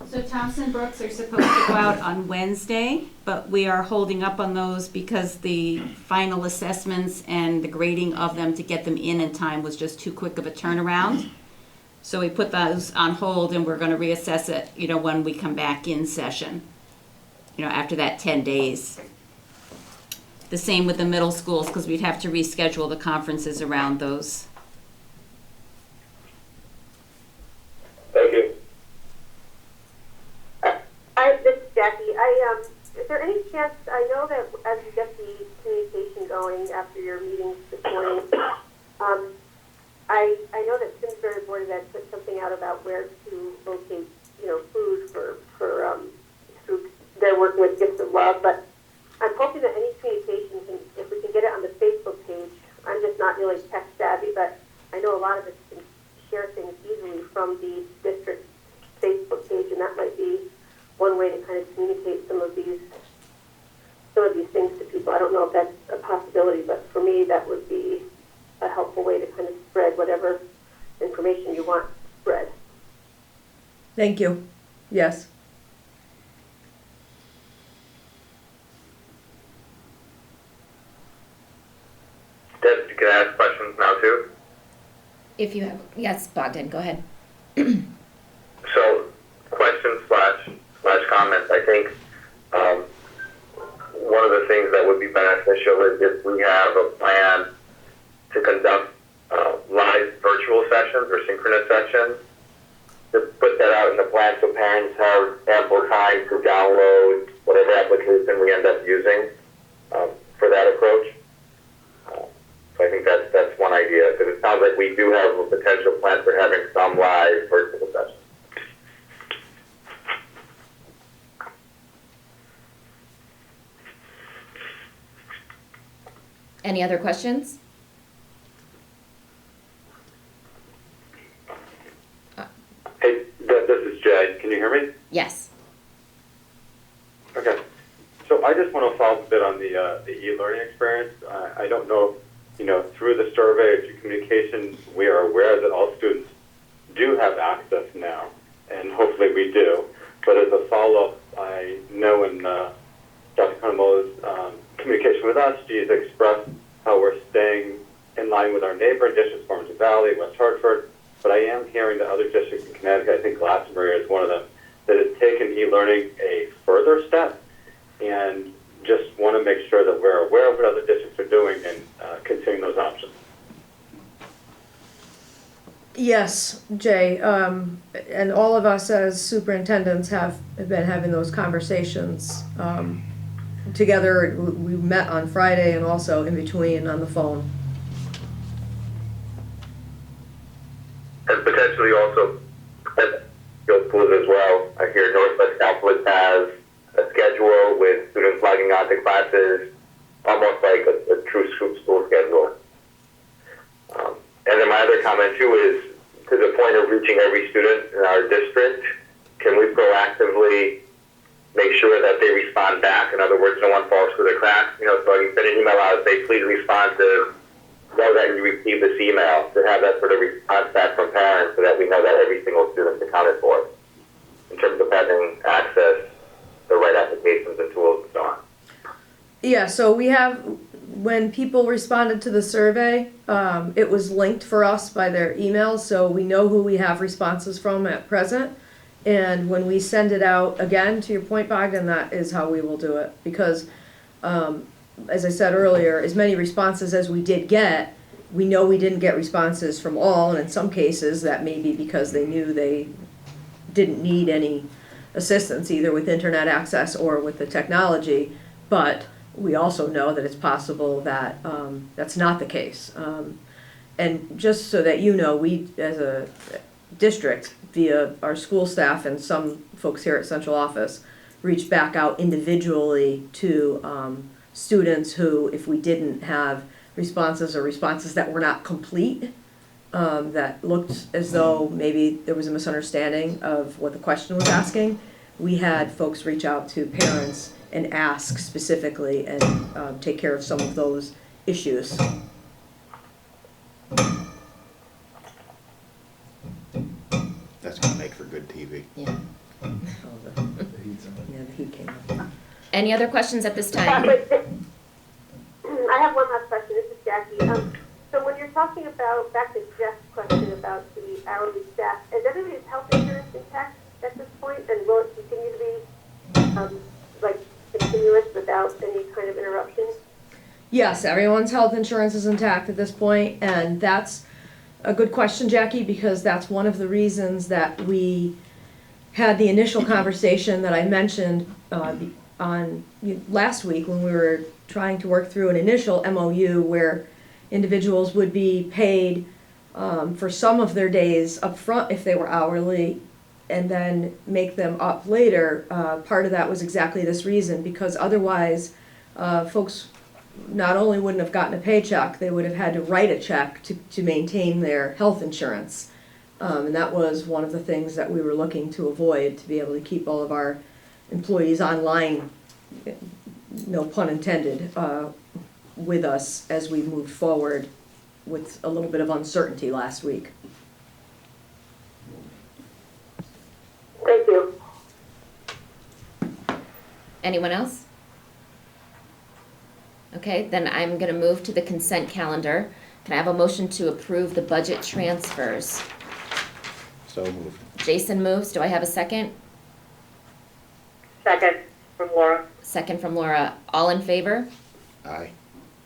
So Thompson Brooks are supposed to go out on Wednesday, but we are holding up on those because the final assessments and the grading of them to get them in time was just too quick of a turnaround. So we put those on hold and we're gonna reassess it, when we come back in session, after that 10 days. The same with the middle schools, because we'd have to reschedule the conferences around those. Thank you. This is Jackie. Is there any chance, I know that as you get the communication going after your meetings this morning, I know that Simsbury Board of Ed put something out about where to locate, food for through, they're working with Gifts of Love, but I'm hoping that any communication if we can get it on the Facebook page. I'm just not really tech savvy, but I know a lot of us can share things easily from the district Facebook page, and that might be one way to kind of communicate some of these things to people. I don't know if that's a possibility, but for me, that would be a helpful way to kind of spread whatever information you want spread. Thank you. Yes. Deb, can I ask questions now too? If you have, yes, Bogdan, go ahead. So, question slash comments. I think one of the things that would be beneficial is if we have a plan to conduct live virtual sessions or synchronous sessions, to put that out in the plan so parents have ample time to download whatever application we end up using for that approach. So I think that's one idea, because it sounds like we do have a potential plan for having some live virtual sessions. Any other questions? Hey, this is Jay. Can you hear me? Yes. Okay. So I just want to follow up a bit on the e-learning experience. I don't know, through the survey or through communication, we are aware that all students do have access now, and hopefully we do. But as a follow-up, I know in Dr. Konomola's communication with us, she has expressed how we're staying in line with our neighboring districts, Farmington Valley, West Hartford. But I am hearing that other districts in Connecticut, I think Glastonbury is one of them, that has taken e-learning a further step, and just want to make sure that we're aware of what other districts are doing and considering those options. Yes, Jay, and all of us as superintendents have been having those conversations together. We met on Friday and also in between on the phone. And potentially also at field schools as well. I hear Northwest Catholic has a schedule with students logging on to classes, almost like a true school schedule. And then my other comment too is, to the point of reaching every student in our district, can we proactively make sure that they respond back? In other words, no one falls through the cracks. So I can send an email out and say, please respond to know that you received this email, to have that sort of response back from parents so that we know that every single student is accounted for in terms of having access to the right applications and tools and so on. Yeah, so we have, when people responded to the survey, it was linked for us by their emails, so we know who we have responses from at present. And when we send it out, again, to your point, Bogdan, that is how we will do it. Because, as I said earlier, as many responses as we did get, we know we didn't get responses from all, and in some cases that may be because they knew they didn't need any assistance, either with internet access or with the technology. But we also know that it's possible that that's not the case. And just so that you know, we as a district, via our school staff and some folks here at central office, reached back out individually to students who, if we didn't have responses or responses that were not complete, that looked as though maybe there was a misunderstanding of what the question was asking, we had folks reach out to parents and ask specifically and take care of some of those issues. That's gonna make for good TV. Yeah. he came up. Any other questions at this time? I have one last question. This is Jackie. So when you're talking about, back to Jeff's question about the hourly staff, is everybody's health insurance intact at this point? And will it continue to be, continuous without any kind of interruption? Yes, everyone's health insurance is intact at this point, and that's a good question, Jackie, because that's one of the reasons that we had the initial conversation that I mentioned last week when we were trying to work through an initial MOU where individuals would be paid for some of their days up front if they were hourly, and then make them up later. Part of that was exactly this reason, because otherwise folks not only wouldn't have gotten a paycheck, they would have had to write a check to maintain their health insurance. And that was one of the things that we were looking to avoid, to be able to keep all of our employees online, no pun intended, with us as we moved forward with a little bit of uncertainty last week. Thank you. Anyone else? Okay, then I'm gonna move to the consent calendar. Can I have a motion to approve the budget transfers? So moved. Jason moves, do I have a second? Second from Laura. Second from Laura. All in favor? Aye.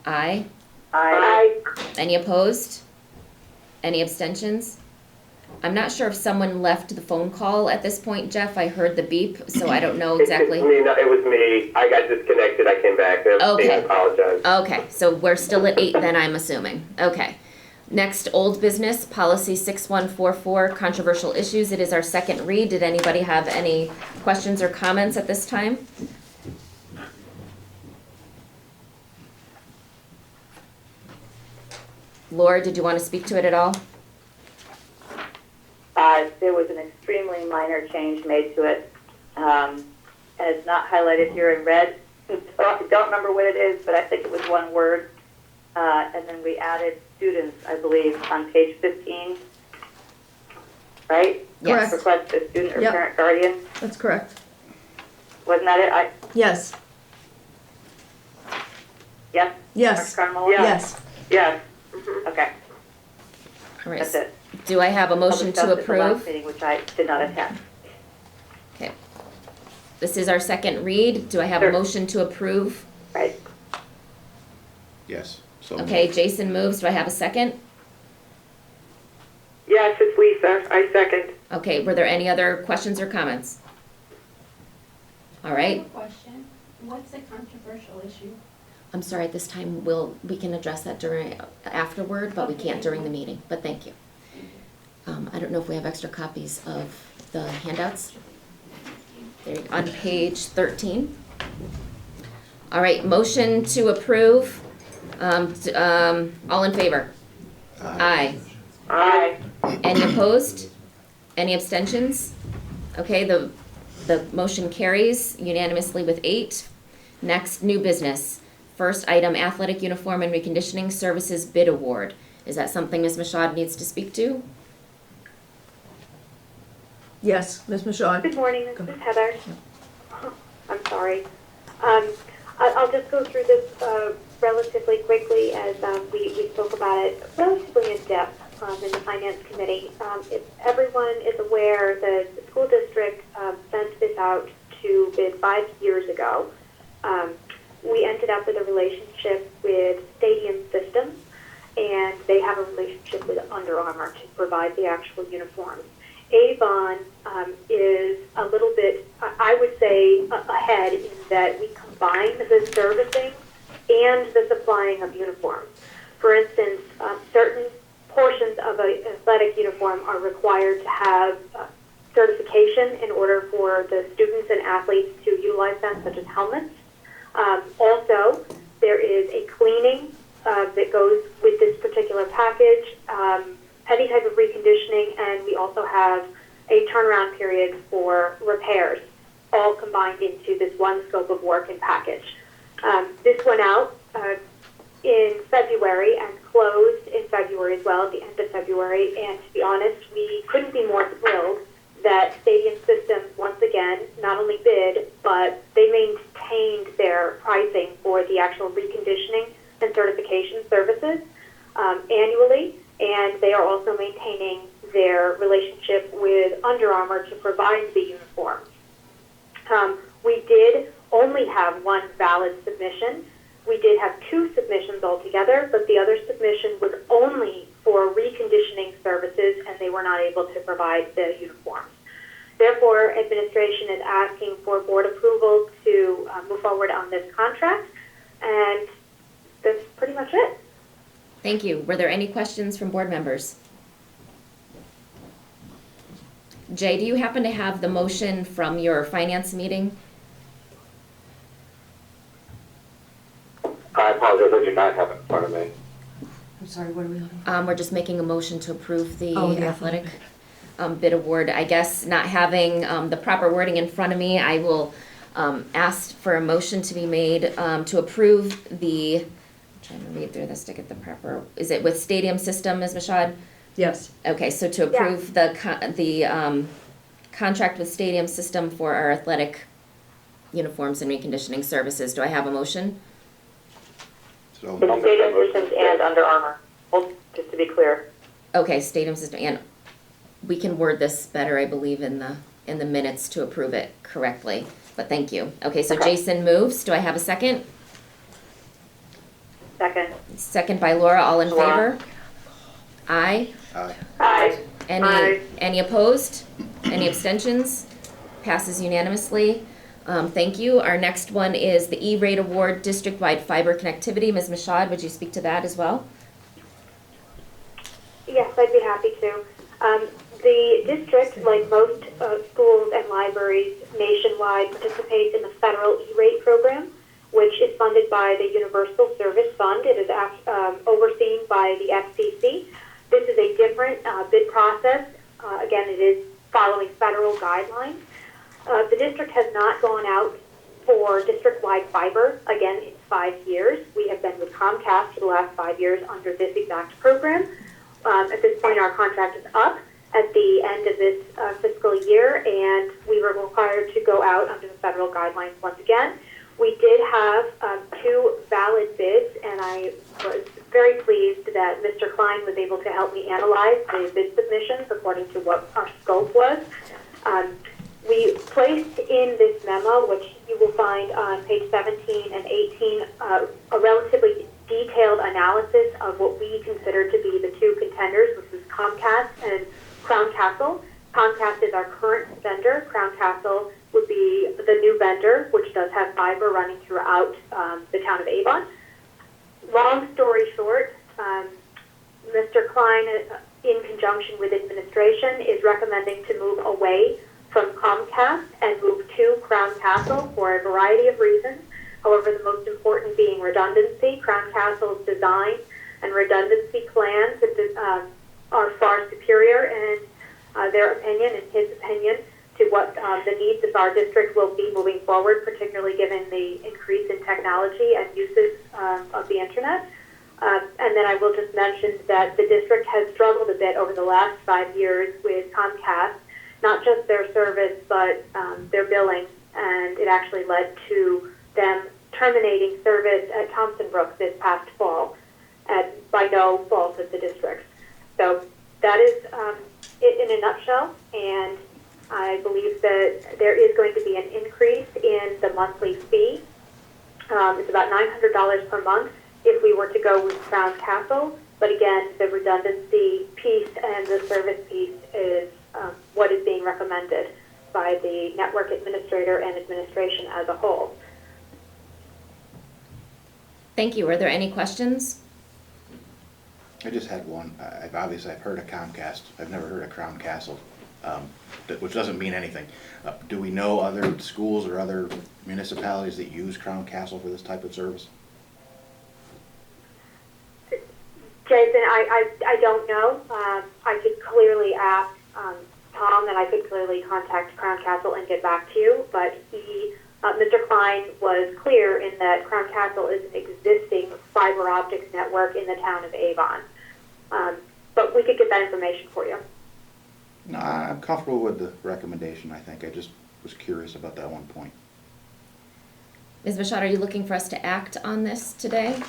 Aye. Aye. Any opposed? Any abstentions? I'm not sure if someone left the phone call at this point, Jeff. I heard the beep, so I don't know exactly. It was me. I got disconnected. I came back. Okay. I apologize. Okay, so we're still at 8 then, I'm assuming. Okay. Next, old business, policy 6144, controversial issues. It is our second read. Did anybody have any questions or comments at this time? Laura, did you want to speak to it at all? There was an extremely minor change made to it, and it's not highlighted here in red. So I don't remember what it is, but I think it was one word. And then we added students, I believe, on page 15. Right? Yes. Request a student or Yep. parent guardian. That's correct. Wasn't that it? Yes. Yes? Yes. Dr. Carmelo? Yes. Yes. Mm-hmm. Okay, All right. that's it. Do I have a motion to I'll discuss it at the last approve? meeting, which I did not attend. Okay. This is our second read. Do I have a Sure. motion to approve? Right. Yes. So Okay, moved. Jason moves. Do I have a second? Yes, it's Lisa. I second. Okay, were there any other questions or comments? All I right. have a question. What's a controversial issue? I'm sorry, at this time, we can address that afterward, but we can't during the meeting, but thank you. I don't know if we have extra copies of the handouts. They're on page 13. All right, motion to approve. All in favor? Aye. Aye. Any opposed? Any abstentions? Okay, the motion carries unanimously with 8. Next, new business. First item, athletic uniform and reconditioning services bid award. Is that something Ms. Mashad needs to speak to? Yes, Ms. Michaud. Good morning, this is Heather. I'm sorry. I'll just go through this relatively quickly as we spoke about it relatively in depth in the Finance Committee. If everyone is aware, the school district sent this out to bid 5 years ago. We ended up with a relationship with Stadium Systems, and they have a relationship with Under Armour to provide the actual uniforms. Avon is a little bit, I would say, ahead in that we combine the servicing and the supplying of uniforms. For instance, certain portions of an athletic uniform are required to have certification in order for the students and athletes to utilize them, such as helmets. Also, there is a cleaning that goes with this particular package, any type of reconditioning, and we also have a turnaround period for repairs, all combined into this one scope of work and package. This went out in February and closed in February as well, at the end of February, and to be honest, we couldn't be more thrilled that Stadium Systems, once again, not only bid, but they maintained their pricing for the actual reconditioning and certification services annually, and they are also maintaining their relationship with Under Armour to provide the uniforms. We did only have one valid submission. We did have 2 submissions altogether, but the other submission was only for reconditioning services, and they were not able to provide the uniforms. Therefore, administration is asking for board approval to move forward on this contract, and that's pretty much it. Thank you. Were there any questions from board members? Jay, do you happen to have the motion from your finance meeting? I apologize, I do not have it in front of me. I'm sorry, what are we looking for? We're just making a motion to approve the Oh, the athletic bid award. I guess not having the proper wording in front of me, I will ask for a motion to be made to approve the, I'm trying to read through this to get the proper, is it with Stadium System, Ms. Mashad? Yes. Okay, so to approve the contract with Stadium System for our athletic uniforms and reconditioning services. Do I have a motion? So, It's Stadium Systems and Under Armour, well, just to be clear. Okay, Stadium System, and we can word this better, I believe, in the minutes to approve it correctly, but thank you. Okay, so Jason moves. Do I have a second? Second. Second by Laura, all in Laura. favor? Aye. aye. Aye. Any opposed? Any abstentions? Passes unanimously. Thank you. Our next one is the E-rate award, district-wide fiber connectivity. Ms. Mashad, would you speak to that as well? Yes, I'd be happy to. The district, like most schools and libraries nationwide, participates in the federal E-rate program, which is funded by the Universal Service Fund. It is overseen by the FCC. This is a different bid process. Again, it is following federal guidelines. The district has not gone out for district-wide fiber, again, in 5 years. We have been with Comcast for the last 5 years under this exact program. At this point, our contract is up at the end of this fiscal year, and we were required to go out under the federal guidelines once again. We did have 2 valid bids, and I was very pleased that Mr. Klein was able to help me analyze the bid submissions according to what our scope was. We placed in this memo, which you will find on page 17 and 18, a relatively detailed analysis of what we consider to be the 2 contenders, which is Comcast and Crown Castle. Comcast is our current vendor. Crown Castle would be the new vendor, which does have fiber running throughout the town of Avon. Long story short, Mr. Klein, in conjunction with administration, is recommending to move away from Comcast and move to Crown Castle for a variety of reasons. However, the most important being redundancy. Crown Castle's design and redundancy plans are far superior in their opinion and his opinion to what the needs of our district will be moving forward, particularly given the increase in technology and uses of the internet. And then I will just mention that the district has struggled a bit over the last 5 years with Comcast, not just their service, but their billing, and it actually led to them terminating service at Thompson Brook this past fall, by no fault of the district. So that is it in a nutshell, and I believe that there is going to be an increase in the monthly fee. It's about $900 per month if we were to go with Crown Castle, but again, the redundancy piece and the service piece is what is being recommended by the network administrator and administration as a whole. Thank you. Are there any questions? I just had one. I've heard of Comcast. I've never heard of Crown Castle, which doesn't mean anything. Do we know other schools or other municipalities that use Crown Castle for this type of service? Jason, I don't know. I could clearly ask Tom, and I could clearly contact Crown Castle and get back to you, but Mr. Klein was clear in that Crown Castle is an existing fiber optics network in the town of Avon. But we could get that information for you. No, I'm comfortable with the recommendation, I think. I just was curious about that one point. Ms. Bashad, are you looking for us to act on this today?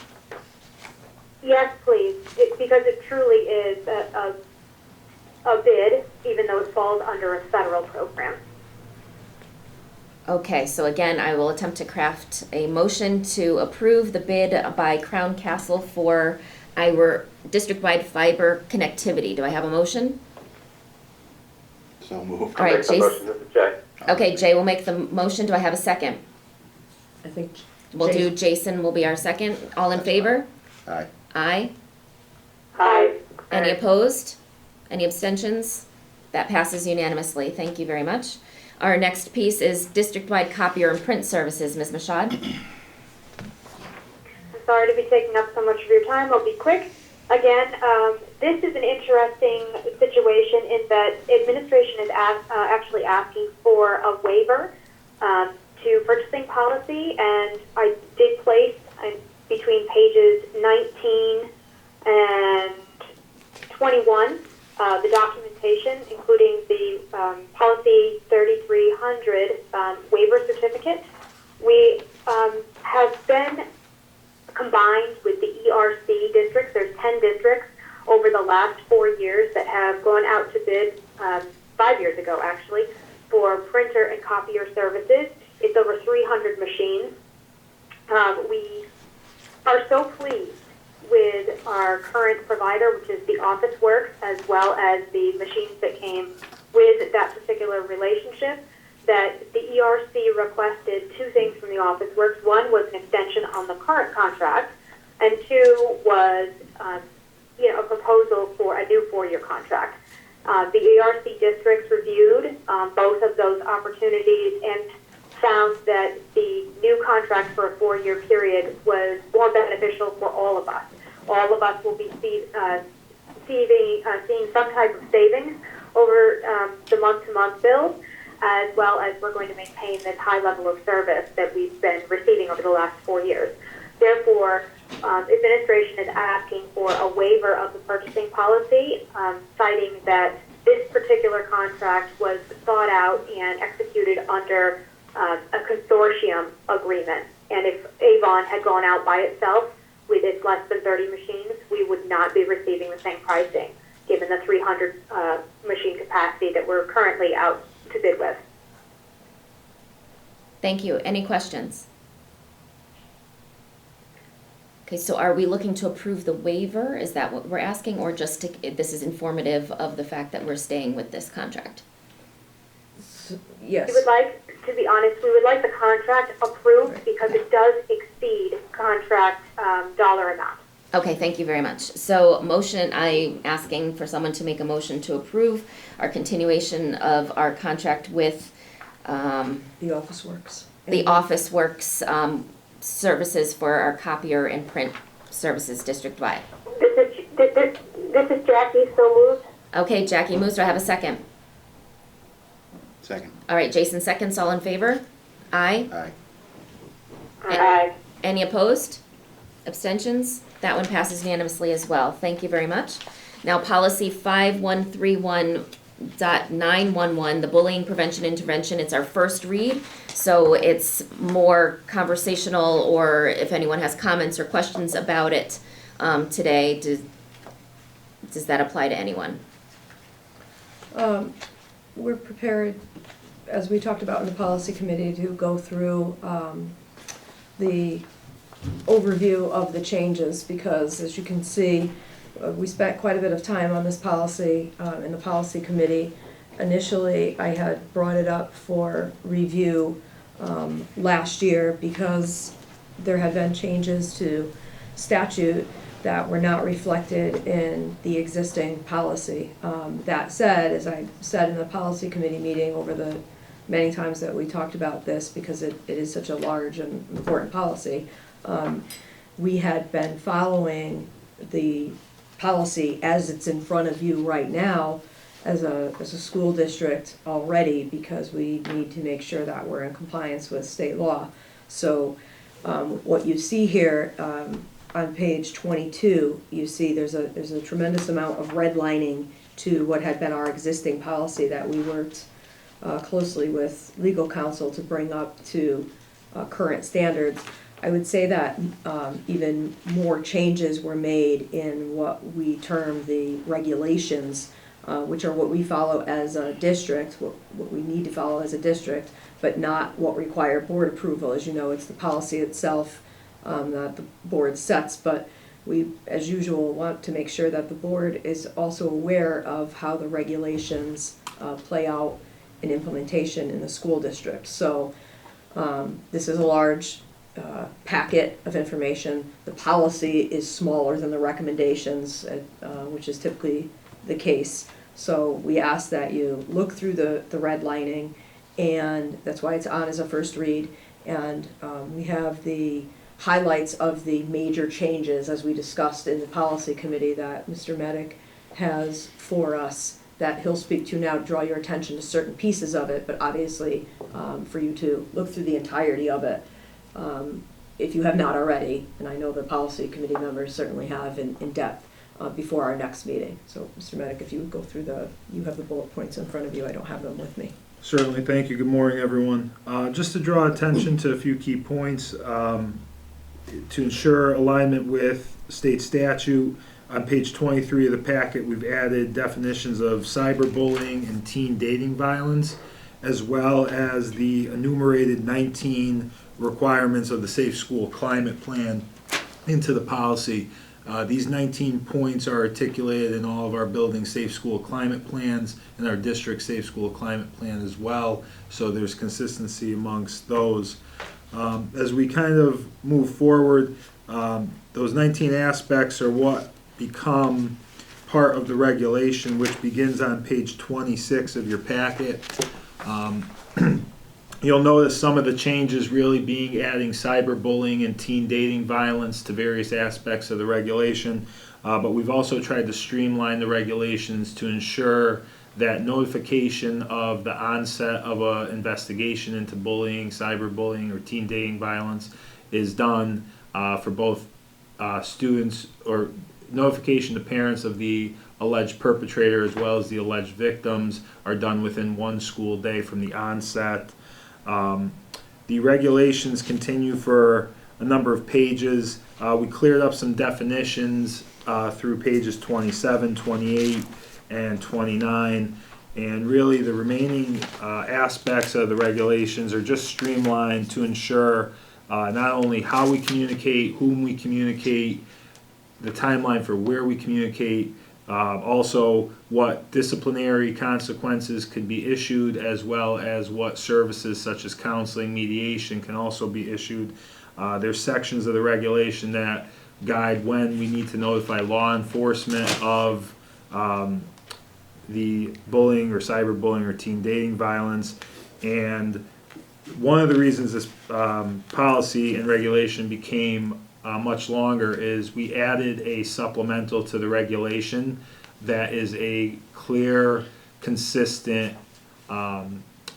Yes, please, because it truly is a bid, even though it falls under a federal program. Okay, so again, I will attempt to craft a motion to approve the bid by Crown Castle for our district-wide fiber connectivity. Do I have a motion? So moved. All right, Make the Jason. motion, this is Jay. Okay, Jay will make the motion. Do I have a second? I think We'll do Jason will be our second. All in favor? Aye. Aye. Aye. Any opposed? Any abstentions? That passes unanimously. Thank you very much. Our next piece is district-wide copier and print services. Ms. Mashad? I'm sorry to be taking up so much of your time. I'll be quick. Again, this is an interesting situation in that administration is actually asking for a waiver to purchasing policy, and I did place between pages 19 and 21 the documentation, including the policy 3300 waiver certificate. We have been combined with the ERC districts. There's 10 districts over the last 4 years that have gone out to bid, 5 years ago actually, for printer and copier services. It's over 300 machines. We are so pleased with our current provider, which is the Office Works, as well as the machines that came with that particular relationship, that the ERC requested two things from the Office Works. One was an extension on the current contract, and two was a proposal for a new 4-year contract. The ERC districts reviewed both of those opportunities and found that the new contract for a 4-year period was more beneficial for all of us. All of us will be seeing some type of savings over the month-to-month bills, as well as we're going to maintain this high level of service that we've been receiving over the last 4 years. Therefore, administration is asking for a waiver of the purchasing policy, citing that this particular contract was thought out and executed under a consortium agreement. And if Avon had gone out by itself with its less than 30 machines, we would not be receiving the same pricing, given the 300 machine capacity that we're currently out to bid with. Thank you. Any questions? Okay, so are we looking to approve the waiver? Is that what we're asking, or just this is informative of the fact that we're staying with this contract? Yes. We would like, to be honest, we would like the contract approved because it does exceed contract dollar amount. Okay, thank you very much. So I'm asking for someone to make a motion to approve our continuation of our contract with The Office Works. the Office Works services for our copier and print services district-wide. This is Jackie, so moved. Okay, Jackie moves. Do I have a second? Second. All right, Jason seconds. All in favor? Aye. Aye. Aye. Any opposed? Abstentions? That one passes unanimously as well. Thank you very much. Now, policy 5131.911, the bullying prevention intervention. It's our first read, so it's more conversational, or if anyone has comments or questions about it today, does that apply to anyone? We're prepared, as we talked about in the policy committee, to go through the overview of the changes, because as you can see, we spent quite a bit of time on this policy in the policy committee. Initially, I had brought it up for review last year because there had been changes to statute that were not reflected in the existing policy. That said, as I said in the policy committee meeting over the many times that we talked about this, because it is such a large and important policy, we had been following the policy as it's in front of you right now as a school district already, because we need to make sure that we're in compliance with state law. So what you see here on page 22, you see there's a tremendous amount of redlining to what had been our existing policy that we worked closely with legal counsel to bring up to current standards. I would say that even more changes were made in what we term the regulations, which are what we follow as a district, what we need to follow as a district, but not what require board approval. As you know, it's the policy itself that the board sets, but we, as usual, want to make sure that the board is also aware of how the regulations play out in implementation in the school district. So this is a large packet of information. The policy is smaller than the recommendations, which is typically the case. So we ask that you look through the redlining, and that's why it's on as a first read. And we have the highlights of the major changes, as we discussed in the policy committee, that Mr. Medic has for us, that he'll speak to now, draw your attention to certain pieces of it, but obviously for you to look through the entirety of it if you have not already, and I know the policy committee members certainly have in depth before our next meeting. So Mr. Medic, if you would go through you have the bullet points in front of you, I don't have them with me. Certainly, thank you. Good morning, everyone. Just to draw attention to a few key points, to ensure alignment with state statute, on page 23 of the packet, we've added definitions of cyberbullying and teen dating violence, as well as the enumerated 19 requirements of the Safe School Climate Plan into the policy. These 19 points are articulated in all of our building Safe School Climate Plans and our district Safe School Climate Plan as well, so there's consistency amongst those. As we kind of move forward, those 19 aspects are what become part of the regulation, which begins on page 26 of your packet. You'll notice some of the changes really being adding cyberbullying and teen dating violence to various aspects of the regulation, but we've also tried to streamline the regulations to ensure that notification of the onset of an investigation into bullying, cyberbullying, or teen dating violence is done for both students, or notification to parents of the alleged perpetrator as well as the alleged victims are done within one school day from the onset. The regulations continue for a number of pages. We cleared up some definitions through pages 27, 28, and 29. And really the remaining aspects of the regulations are just streamlined to ensure not only how we communicate, whom we communicate, the timeline for where we communicate, also what disciplinary consequences could be issued, as well as what services such as counseling, mediation can also be issued. There's sections of the regulation that guide when we need to notify law enforcement of the bullying or cyberbullying or teen dating violence. And one of the reasons this policy and regulation became much longer is we added a supplemental to the regulation that is a clear, consistent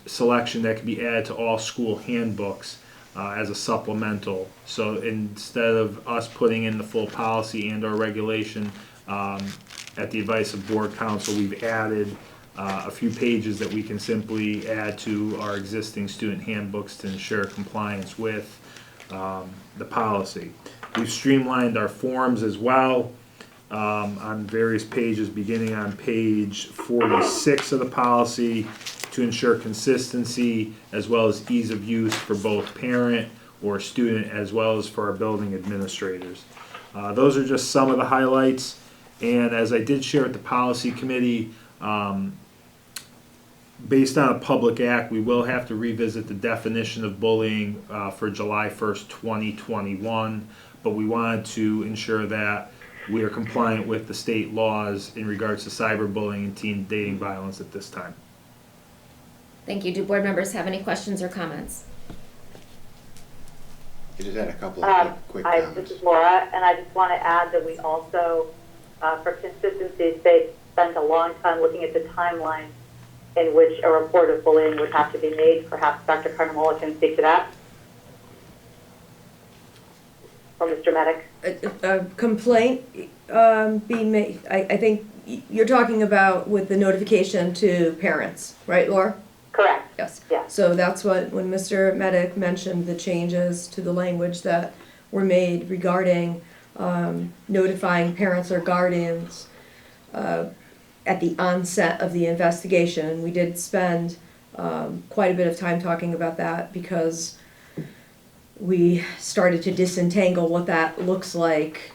selection that can be added to all school handbooks as a supplemental. So instead of us putting in the full policy and our regulation at the advice of board counsel, we've added a few pages that we can simply add to our existing student handbooks to ensure compliance with the policy. We've streamlined our forms as well on various pages, beginning on page 46 of the policy, to ensure consistency as well as ease of use for both parent or student, as well as for our building administrators. Those are just some of the highlights, and as I did share at the policy committee, based on a public act, we will have to revisit the definition of bullying for July 1st, 2021, but we wanted to ensure that we are compliant with the state laws in regards to cyberbullying and teen dating violence at this time. Thank you. Do board members have any questions or comments? You just had a couple of quick comments. This is Laura, and I just want to add that we also, for consistency's sake, spent a long time looking at the timeline in which a report of bullying would have to be made. Perhaps Dr. Carnamola can speak to that. or Mr. Medic? A complaint being made, I think you're talking about with the notification to parents, right, Laura? Correct. Yes. Yeah. So that's what, when Mr. Medic mentioned the changes to the language that were made regarding notifying parents or guardians at the onset of the investigation. And we did spend quite a bit of time talking about that because we started to disentangle what that looks like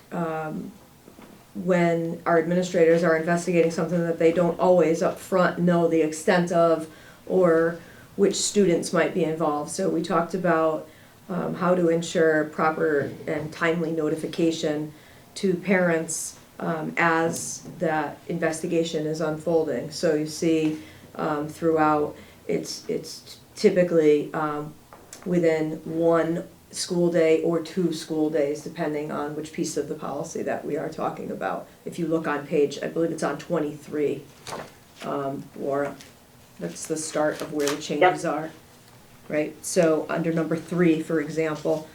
when our administrators are investigating something that they don't always up front know the extent of or which students might be involved. So we talked about how to ensure proper and timely notification to parents as that investigation is unfolding. So you see throughout, it's typically within one school day or 2 school days, depending on which piece of the policy that we are talking about. If you look on page, I believe it's on 23, Laura, that's the start of where the changes are, right? So under number 3, for example,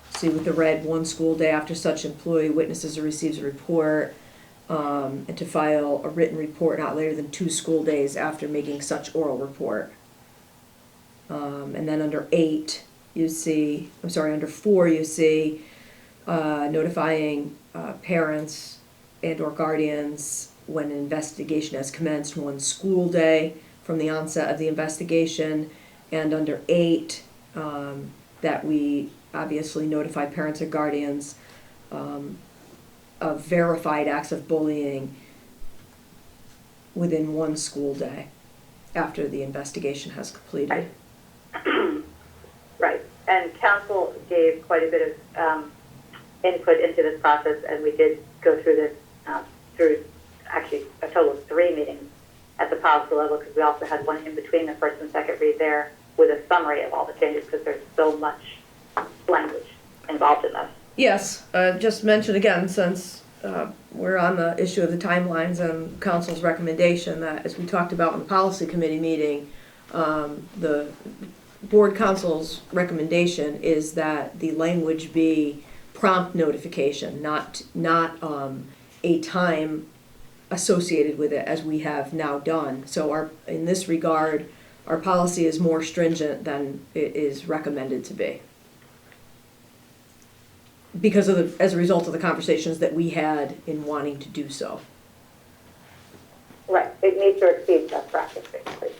see with the red, 1 school day after such employee witnesses or receives a report, and to file a written report not later than 2 school days after making such oral report. And then under 8, you see, I'm sorry, under 4, you see notifying parents and or guardians when an investigation has commenced 1 school day from the onset of the investigation. And under 8, that we obviously notify parents or guardians of verified acts of bullying within 1 school day after the investigation has completed. Right, and council gave quite a bit of input into this process, and we did go through this through actually a total of 3 meetings at the policy level, because we also had one in between the first and second read there with a summary of all the changes, because there's so much language involved in this. Yes, just mention again, since we're on the issue of the timelines and council's recommendation, that as we talked about in the policy committee meeting, the board council's recommendation is that the language be prompt notification, not a time associated with it as we have now done. So in this regard, our policy is more stringent than it is recommended to be, because of as a result of the conversations that we had in wanting to do so. Right, it needs to exceed best practice, basically.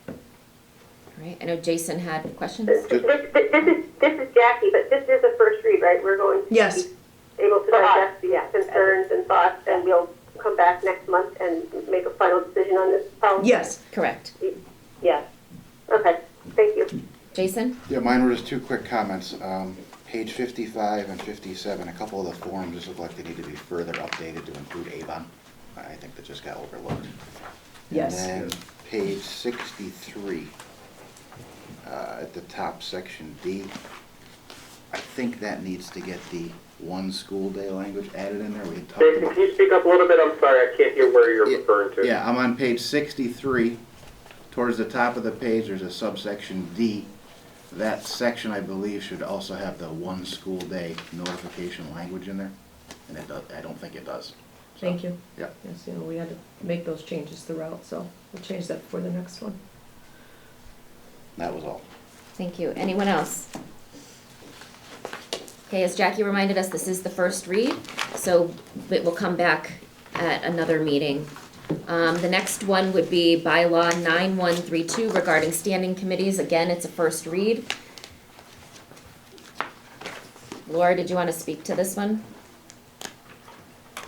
All right, I know Jason had questions. This is Jackie, but this is a first read, right? We're going to Yes. be able to digest these concerns and thoughts, and we'll come back next month and make a final decision on this policy? Yes. Correct. Yes. Okay, thank you. Jason? Yeah, mine were just 2 quick comments. Page 55 and 57, a couple of the forms just look like they need to be further updated to include Avon. I think that just got overlooked. Yes. And then page 63, at the top, section D, I think that needs to get the 1 school day language added in there. We had talked Jason, about. can you speak up a little bit? I'm sorry, I can't hear where you're referring to. Yeah, I'm on page 63. Towards the top of the page, there's a subsection D. That section, I believe, should also have the 1 school day notification language in there, and it does, I don't think it does. So, Thank you. Yeah. Yes, we had to make those changes throughout, so we'll change that for the next one. That was all. Thank you. Anyone else? Okay, as Jackie reminded us, this is the first read, so it will come back at another meeting. The next one would be bylaw 9132 regarding standing committees. Again, it's a first read. Laura, did you want to speak to this one?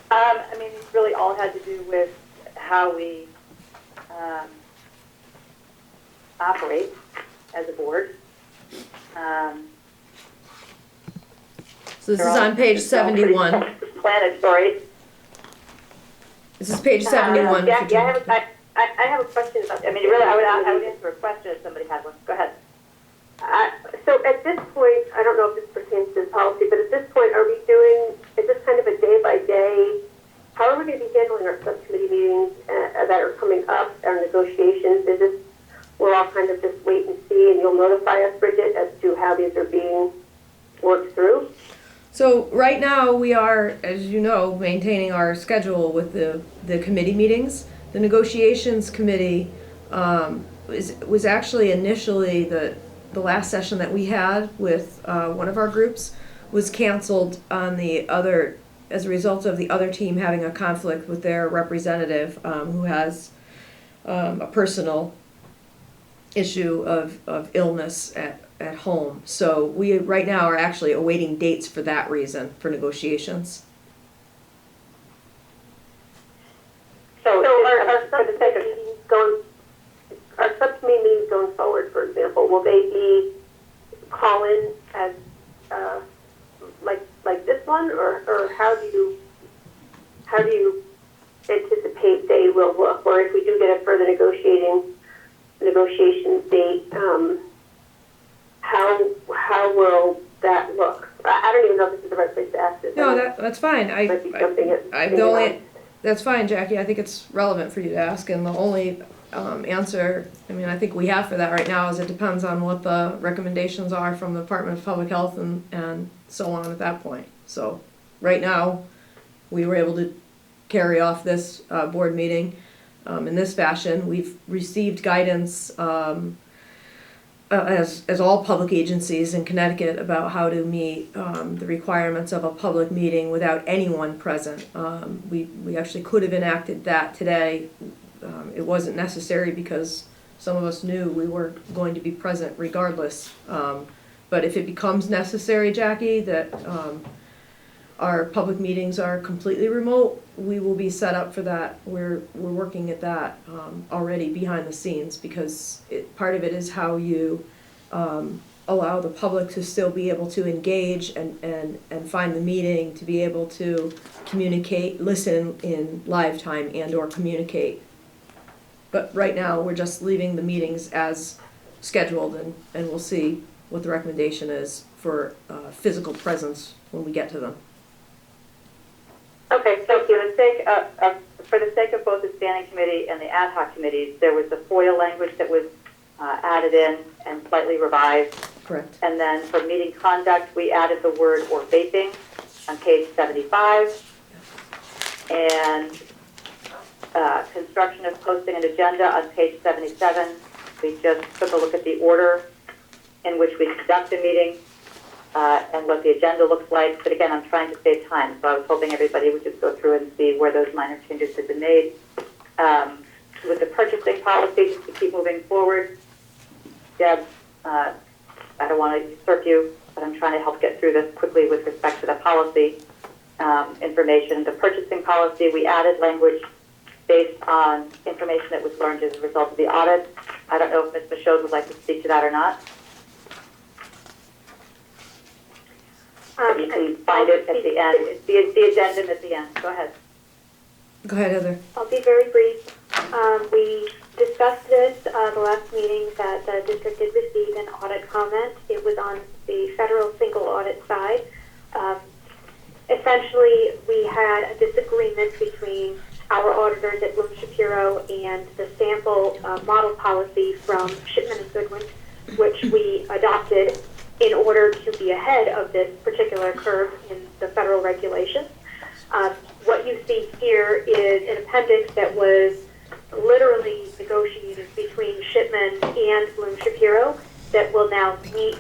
I mean, these really all had to do with how we operate as a board. So this is on page 71. Explanatory. This is page 71. Jackie, I have a question about, I mean, really, I would answer a question if somebody had one. Go ahead. So at this point, I don't know if this pertains to the policy, but at this point, are we doing, is this kind of a day-by-day, how are we going to be handling our subcommittee meetings that are coming up, our negotiations? Is this, we'll all kind of just wait and see, and you'll notify us, Bridget, as to how these are being worked through? So right now, we are, as you know, maintaining our schedule with the committee meetings. The negotiations committee was actually initially the last session that we had with one of our groups was canceled on the other, as a result of the other team having a conflict with their representative who has a personal issue of illness at home. So we right now are actually awaiting dates for that reason, for negotiations. So our subcommittee meetings going forward, for example, will they be call-in as, like this one, or how do you anticipate they will look? Or if we do get a further negotiation date, how will that look? I don't even know if this is the right place to ask this. No, that's fine. Might be something That's fine, Jackie. I think it's relevant for you to ask, and the only answer, I mean, I think we have for that right now is it depends on what the recommendations are from the Department of Public Health and so on at that point. So right now, we were able to carry off this board meeting in this fashion. We've received guidance as all public agencies in Connecticut about how to meet the requirements of a public meeting without anyone present. We actually could have enacted that today. It wasn't necessary because some of us knew we were going to be present regardless. But if it becomes necessary, Jackie, that our public meetings are completely remote, we will be set up for that. We're working at that already behind the scenes, because part of it is how you allow the public to still be able to engage and find the meeting, to be able to communicate, listen in live time and or communicate. But right now, we're just leaving the meetings as scheduled, and we'll see what the recommendation is for physical presence when we get to them. Okay, so for the sake of both the standing committee and the ad hoc committees, there was the FOIL language that was added in and slightly revised. Correct. And then for meeting conduct, we added the word "or vaping" on page 75. And construction of posting an agenda on page 77. We just took a look at the order in which we conduct a meeting and what the agenda looks like. But again, I'm trying to save time, so I was hoping everybody would just go through and see where those minor changes had been made. With the purchasing policy, just to keep moving forward, Deb, I don't want to usurp you, but I'm trying to help get through this quickly with respect to the policy information. The purchasing policy, we added language based on information that was learned as a result of the audit. I don't know if Ms. Michaud would like to speak to that or not. You can find it at the end. It's the addendum at the end. Go ahead. Go ahead, Heather. I'll be very brief. We discussed this the last meeting that the district did receive an audit comment. It was on the federal single audit side. Essentially, we had a disagreement between our auditors at Bloom Shapiro and the sample model policy from Shipman and Goodwin, which we adopted in order to be ahead of this particular curve in the federal regulations. What you see here is an appendix that was literally negotiated between Shipman and Bloom Shapiro that will now meet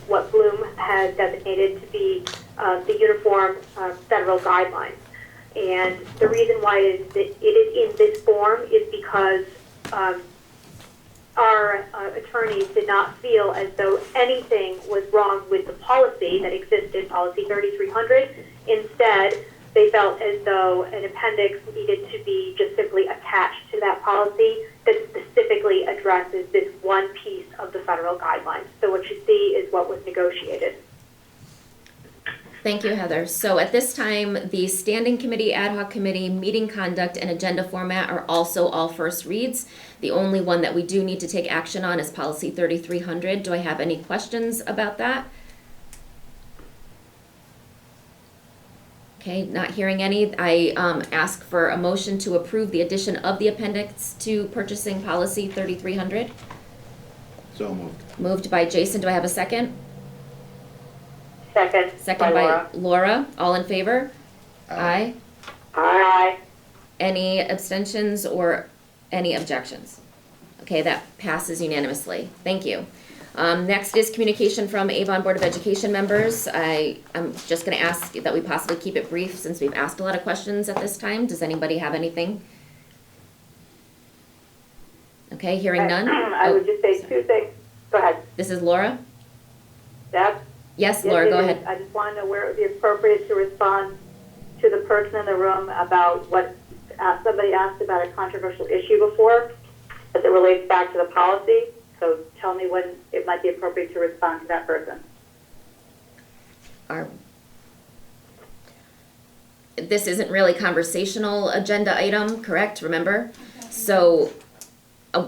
what Bloom has designated to be the uniform federal guidelines. And the reason why it is in this form is because our attorneys did not feel as though anything was wrong with the policy that existed, policy 3300. Instead, they felt as though an appendix needed to be just simply attached to that policy that specifically addresses this one piece of the federal guidelines. So what you see is what was negotiated. Thank you, Heather. So at this time, the standing committee, ad hoc committee, meeting conduct, and agenda format are also all first reads. The only one that we do need to take action on is policy 3300. Do I have any questions about that? Okay, not hearing any. I ask for a motion to approve the addition of the appendix to purchasing policy 3300. So moved. Moved by Jason, do I have a second? Second. Second by Laura, all in favor? Aye. Aye. Any abstentions or any objections? Okay, that passes unanimously. Thank you. Next is communication from Avon Board of Education members. I'm just going to ask that we possibly keep it brief since we've asked a lot of questions at this time. Does anybody have anything? Okay, hearing none. I would just say two things. Go ahead. This is Laura? Deb? Yes, Laura, it go is. ahead. I just want to know where it would be appropriate to respond to the person in the room about what somebody asked about a controversial issue before, as it relates back to the policy. So tell me when it might be appropriate to respond to that person. This isn't really conversational agenda item, correct? Remember? So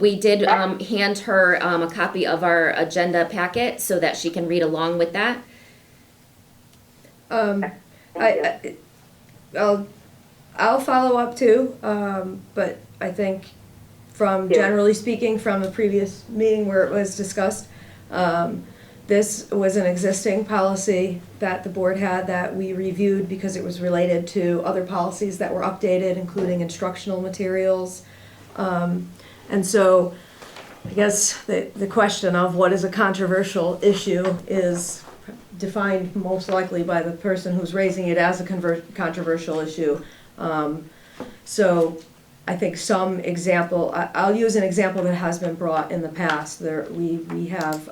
we did hand her a copy of our agenda packet so that she can read along with that. I'll follow up too, but I think generally speaking from the previous meeting where it was discussed, this was an existing policy that the board had that we reviewed because it was related to other policies that were updated, including instructional materials. And so I guess the question of what is a controversial issue is defined most likely by the person who's raising it as a controversial issue. So I think some example, I'll use an example that has been brought in the past. We have,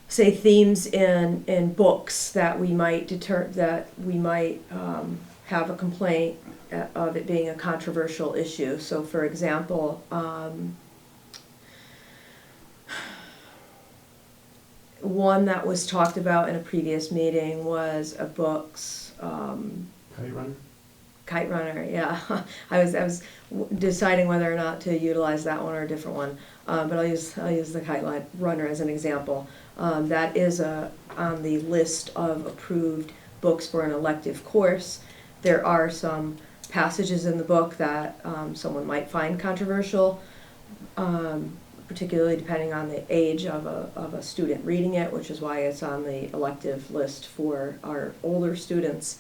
say, themes in books that we might have a complaint of it being a controversial issue. So for example, one that was talked about in a previous meeting was a book's Kite Runner, yeah. I was deciding whether or not to utilize that one or a different one, but I'll use the Kite Runner as an example. That is on the list of approved books for an elective course. There are some passages in the book that someone might find controversial, particularly depending on the age of a student reading it, which is why it's on the elective list for our older students,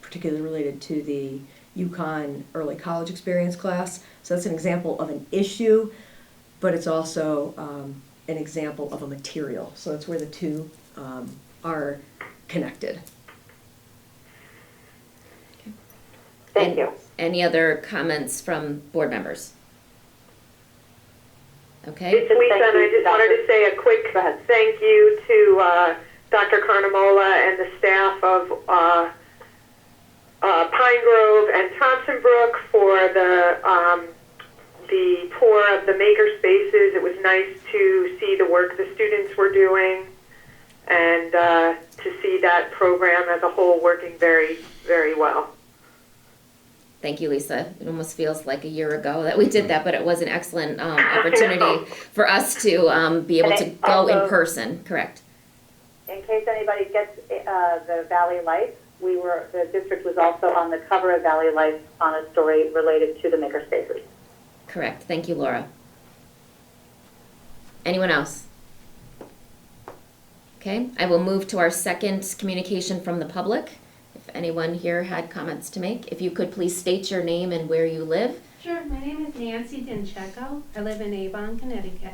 particularly related to the UConn early college experience class. So that's an example of an issue, but it's also an example of a material. So that's where the two are connected. Thank you. Any other comments from board members? Okay. It's Lisa, and I just wanted to say a quick thank you to Dr. Carnamola and the staff of Pine Grove and Thompson Brook for the tour of the maker spaces. It was nice to see the work the students were doing and to see that program as a whole working very, very well. Thank you, Lisa. It almost feels like a year ago that we did that, but it was an excellent opportunity for us to be able to go in person, correct? In case anybody gets the Valley Life, the district was also on the cover of Valley Life on a story related to the makerspaces. Correct. Thank you, Laura. Anyone else? Okay, I will move to our second communication from the public. If anyone here had comments to make, if you could please state your name and where you live. Sure, my name is Nancy Dincheco. I live in Avon, Connecticut.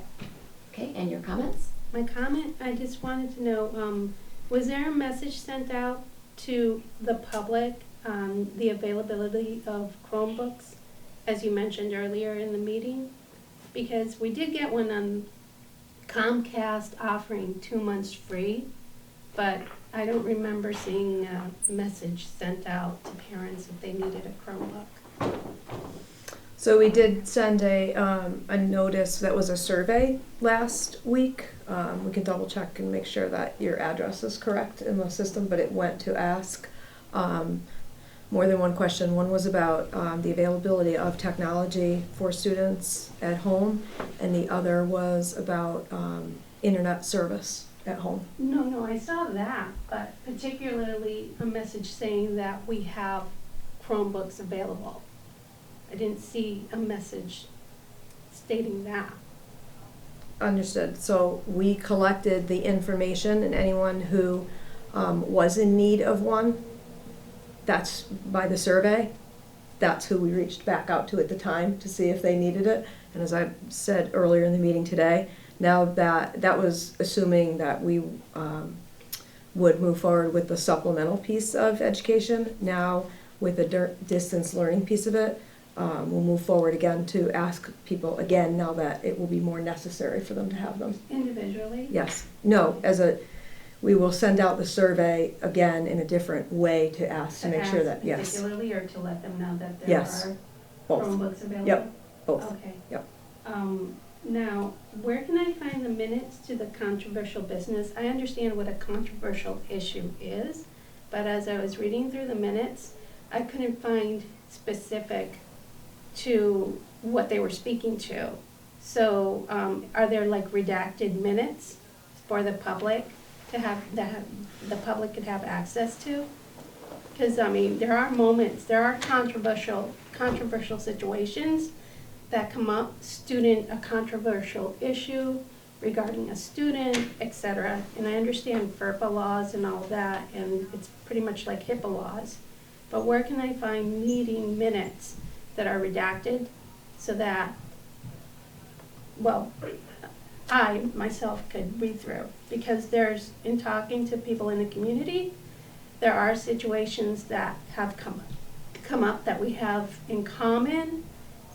Okay, and your comments? My comment, I just wanted to know, was there a message sent out to the public on the availability of Chromebooks, as you mentioned earlier in the meeting? Because we did get one on Comcast offering 2 months free, but I don't remember seeing a message sent out to parents if they needed a Chromebook. So we did send a notice that was a survey last week. We can double check and make sure that your address is correct in the system, but it went to ask more than one question. One was about the availability of technology for students at home, and the other was about internet service at home. No, I saw that, but particularly a message saying that we have Chromebooks available. I didn't see a message stating that. Understood. So we collected the information, and anyone who was in need of one, that's by the survey, that's who we reached back out to at the time to see if they needed it. And as I said earlier in the meeting today, now that was assuming that we would move forward with the supplemental piece of education. Now, with the distance learning piece of it, we'll move forward again to ask people again now that it will be more necessary for them to have them. Individually? Yes. No, we will send out the survey again in a different way to ask to make sure that, yes. Particularly, or to let them know that there Yes. are Both. Chromebooks available? Yep, both. Okay. Yep. Now, where can I find the minutes to the controversial business? I understand what a controversial issue is, but as I was reading through the minutes, I couldn't find specific to what they were speaking to. So, are there like redacted minutes for the public to have, that the public could have access to? Because, I mean, there are moments, there are controversial situations that come up, a controversial issue regarding a student, etc. And I understand FERPA laws and all of that, and it's pretty much like HIPAA laws. But where can I find meeting minutes that are redacted so that, well, I myself could read through? Because in talking to people in the community, there are situations that have come up that we have in common,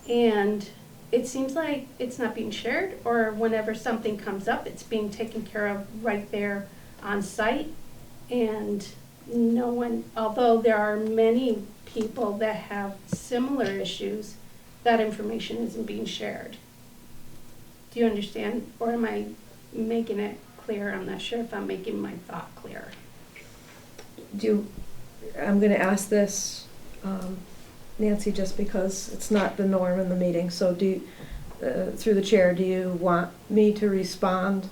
and it seems like it's not being shared, or whenever something comes up, it's being taken care of right there on site. And no one, although there are many people that have similar issues, that information isn't being shared. Do you understand? Or am I making it clear? I'm not sure if I'm making my thought clear. I'm going to ask this, Nancy, just because it's not the norm in the meeting. So through the chair, do you want me to respond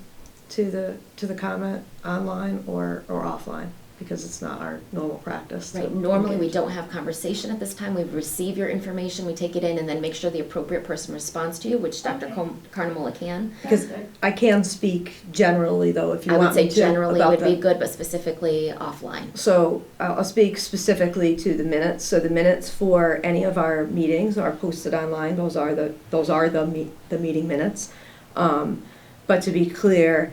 to the comment online or offline? Because it's not our normal practice. Right, normally we don't have conversation at this time. We receive your information, we take it in, and then make sure the appropriate person responds to you, which Dr. Carnamola can. Because I can speak generally, though, if you I want me to. would say generally about would be good, but specifically offline. So I'll speak specifically to the minutes. So the minutes for any of our meetings are posted online. Those are the meeting minutes. But to be clear,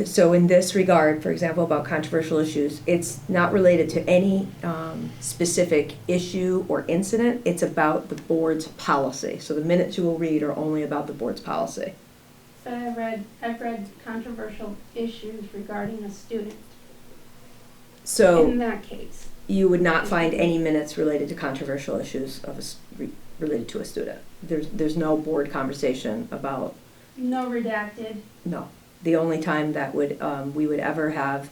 so in this regard, for example, about controversial issues, it's not related to any specific issue or incident. It's about the board's policy. So the minutes you will read are only about the board's policy. But I've read controversial issues regarding a student. So in that case, you would not find any minutes related to controversial issues related to a student. There's no board conversation about. No redacted. No. The only time that we would ever have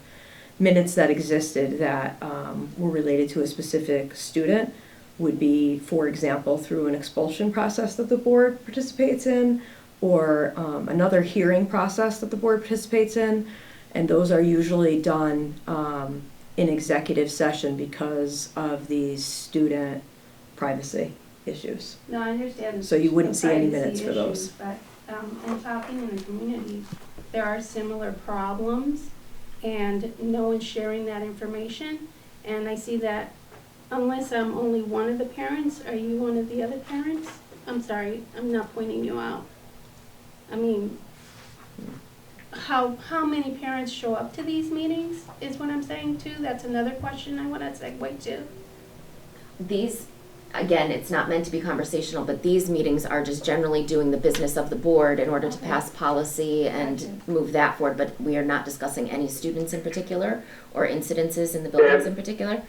minutes that existed that were related to a specific student would be, for example, through an expulsion process that the board participates in, or another hearing process that the board participates in, and those are usually done in executive session because of these student privacy issues. No, I understand. So you wouldn't see any minutes for those. But in talking in the community, there are similar problems, and no one's sharing that information. And I see that unless I'm only one of the parents, are you one of the other parents? I'm sorry, I'm not pointing you out. I mean, how many parents show up to these meetings is what I'm saying too. That's another question I want to segue to. These, again, it's not meant to be conversational, but these meetings are just generally doing the business of the board in order to pass policy and move that forward, but we are not discussing any students in particular or incidences in the buildings in particular.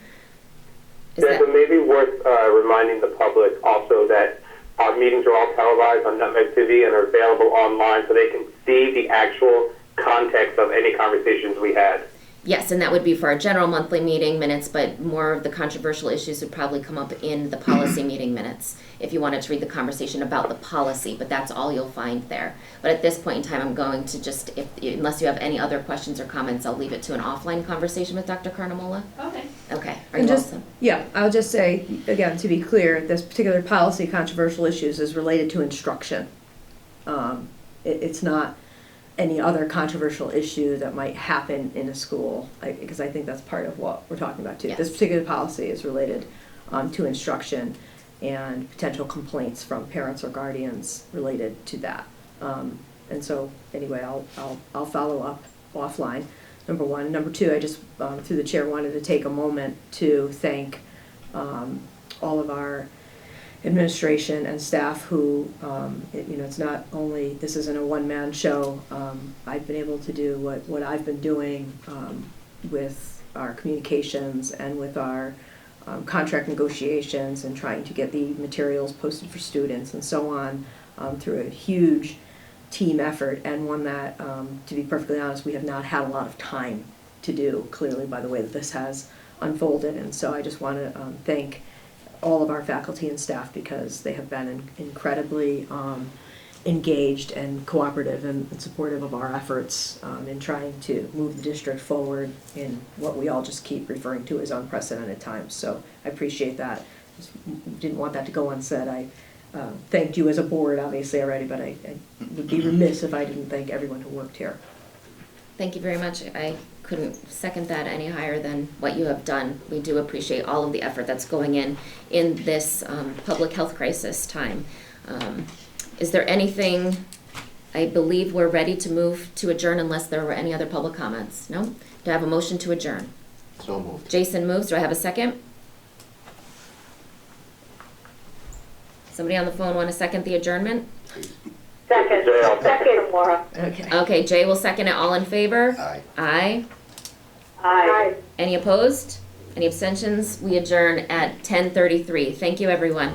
It may be worth reminding the public also that our meetings are all televised on Nutmeg TV and are available online so they can see the actual context of any conversations we had. Yes, and that would be for our general monthly meeting minutes, but more of the controversial issues would probably come up in the policy meeting minutes if you wanted to read the conversation about the policy, but that's all you'll find there. But at this point in time, I'm going to just, unless you have any other questions or comments, I'll leave it to an offline conversation with Dr. Carnamola. Okay. Okay, are you awesome? Yeah, I'll just say, again, to be clear, this particular policy controversial issues is related to instruction. it's not any other controversial issue that might happen in a school, because I think that's part of what we're talking about too. Yes. This particular policy is related to instruction and potential complaints from parents or guardians related to that. And so anyway, I'll follow up offline, number one. Number two, I just, through the chair, wanted to take a moment to thank all of our administration and staff who, it's not only, this isn't a one-man show. I've been able to do what I've been doing with our communications and with our contract negotiations and trying to get the materials posted for students and so on, through a huge team effort, and one that, to be perfectly honest, we have not had a lot of time to do, clearly by the way that this has unfolded. And so I just want to thank all of our faculty and staff, because they have been incredibly engaged and cooperative and supportive of our efforts in trying to move the district forward in what we all just keep referring to as unprecedented times. So I appreciate that. Just didn't want that to go unsaid. I thanked you as a board, obviously, already, but I would be remiss if I didn't thank everyone who worked here. Thank you very much. I couldn't second that any higher than what you have done. We do appreciate all of the effort that's going in this public health crisis time. Is there anything, I believe we're ready to move to adjourn unless there were any other public comments. No? Do I have a motion to adjourn? So moved. Jason moves. Do I have a second? Somebody on the phone want to second the adjournment? Second, Laura. Okay. Okay, Jay will second it. All in favor? Aye. Aye. Aye. Any opposed? Any abstentions? We adjourn at 10:33. Thank you, everyone.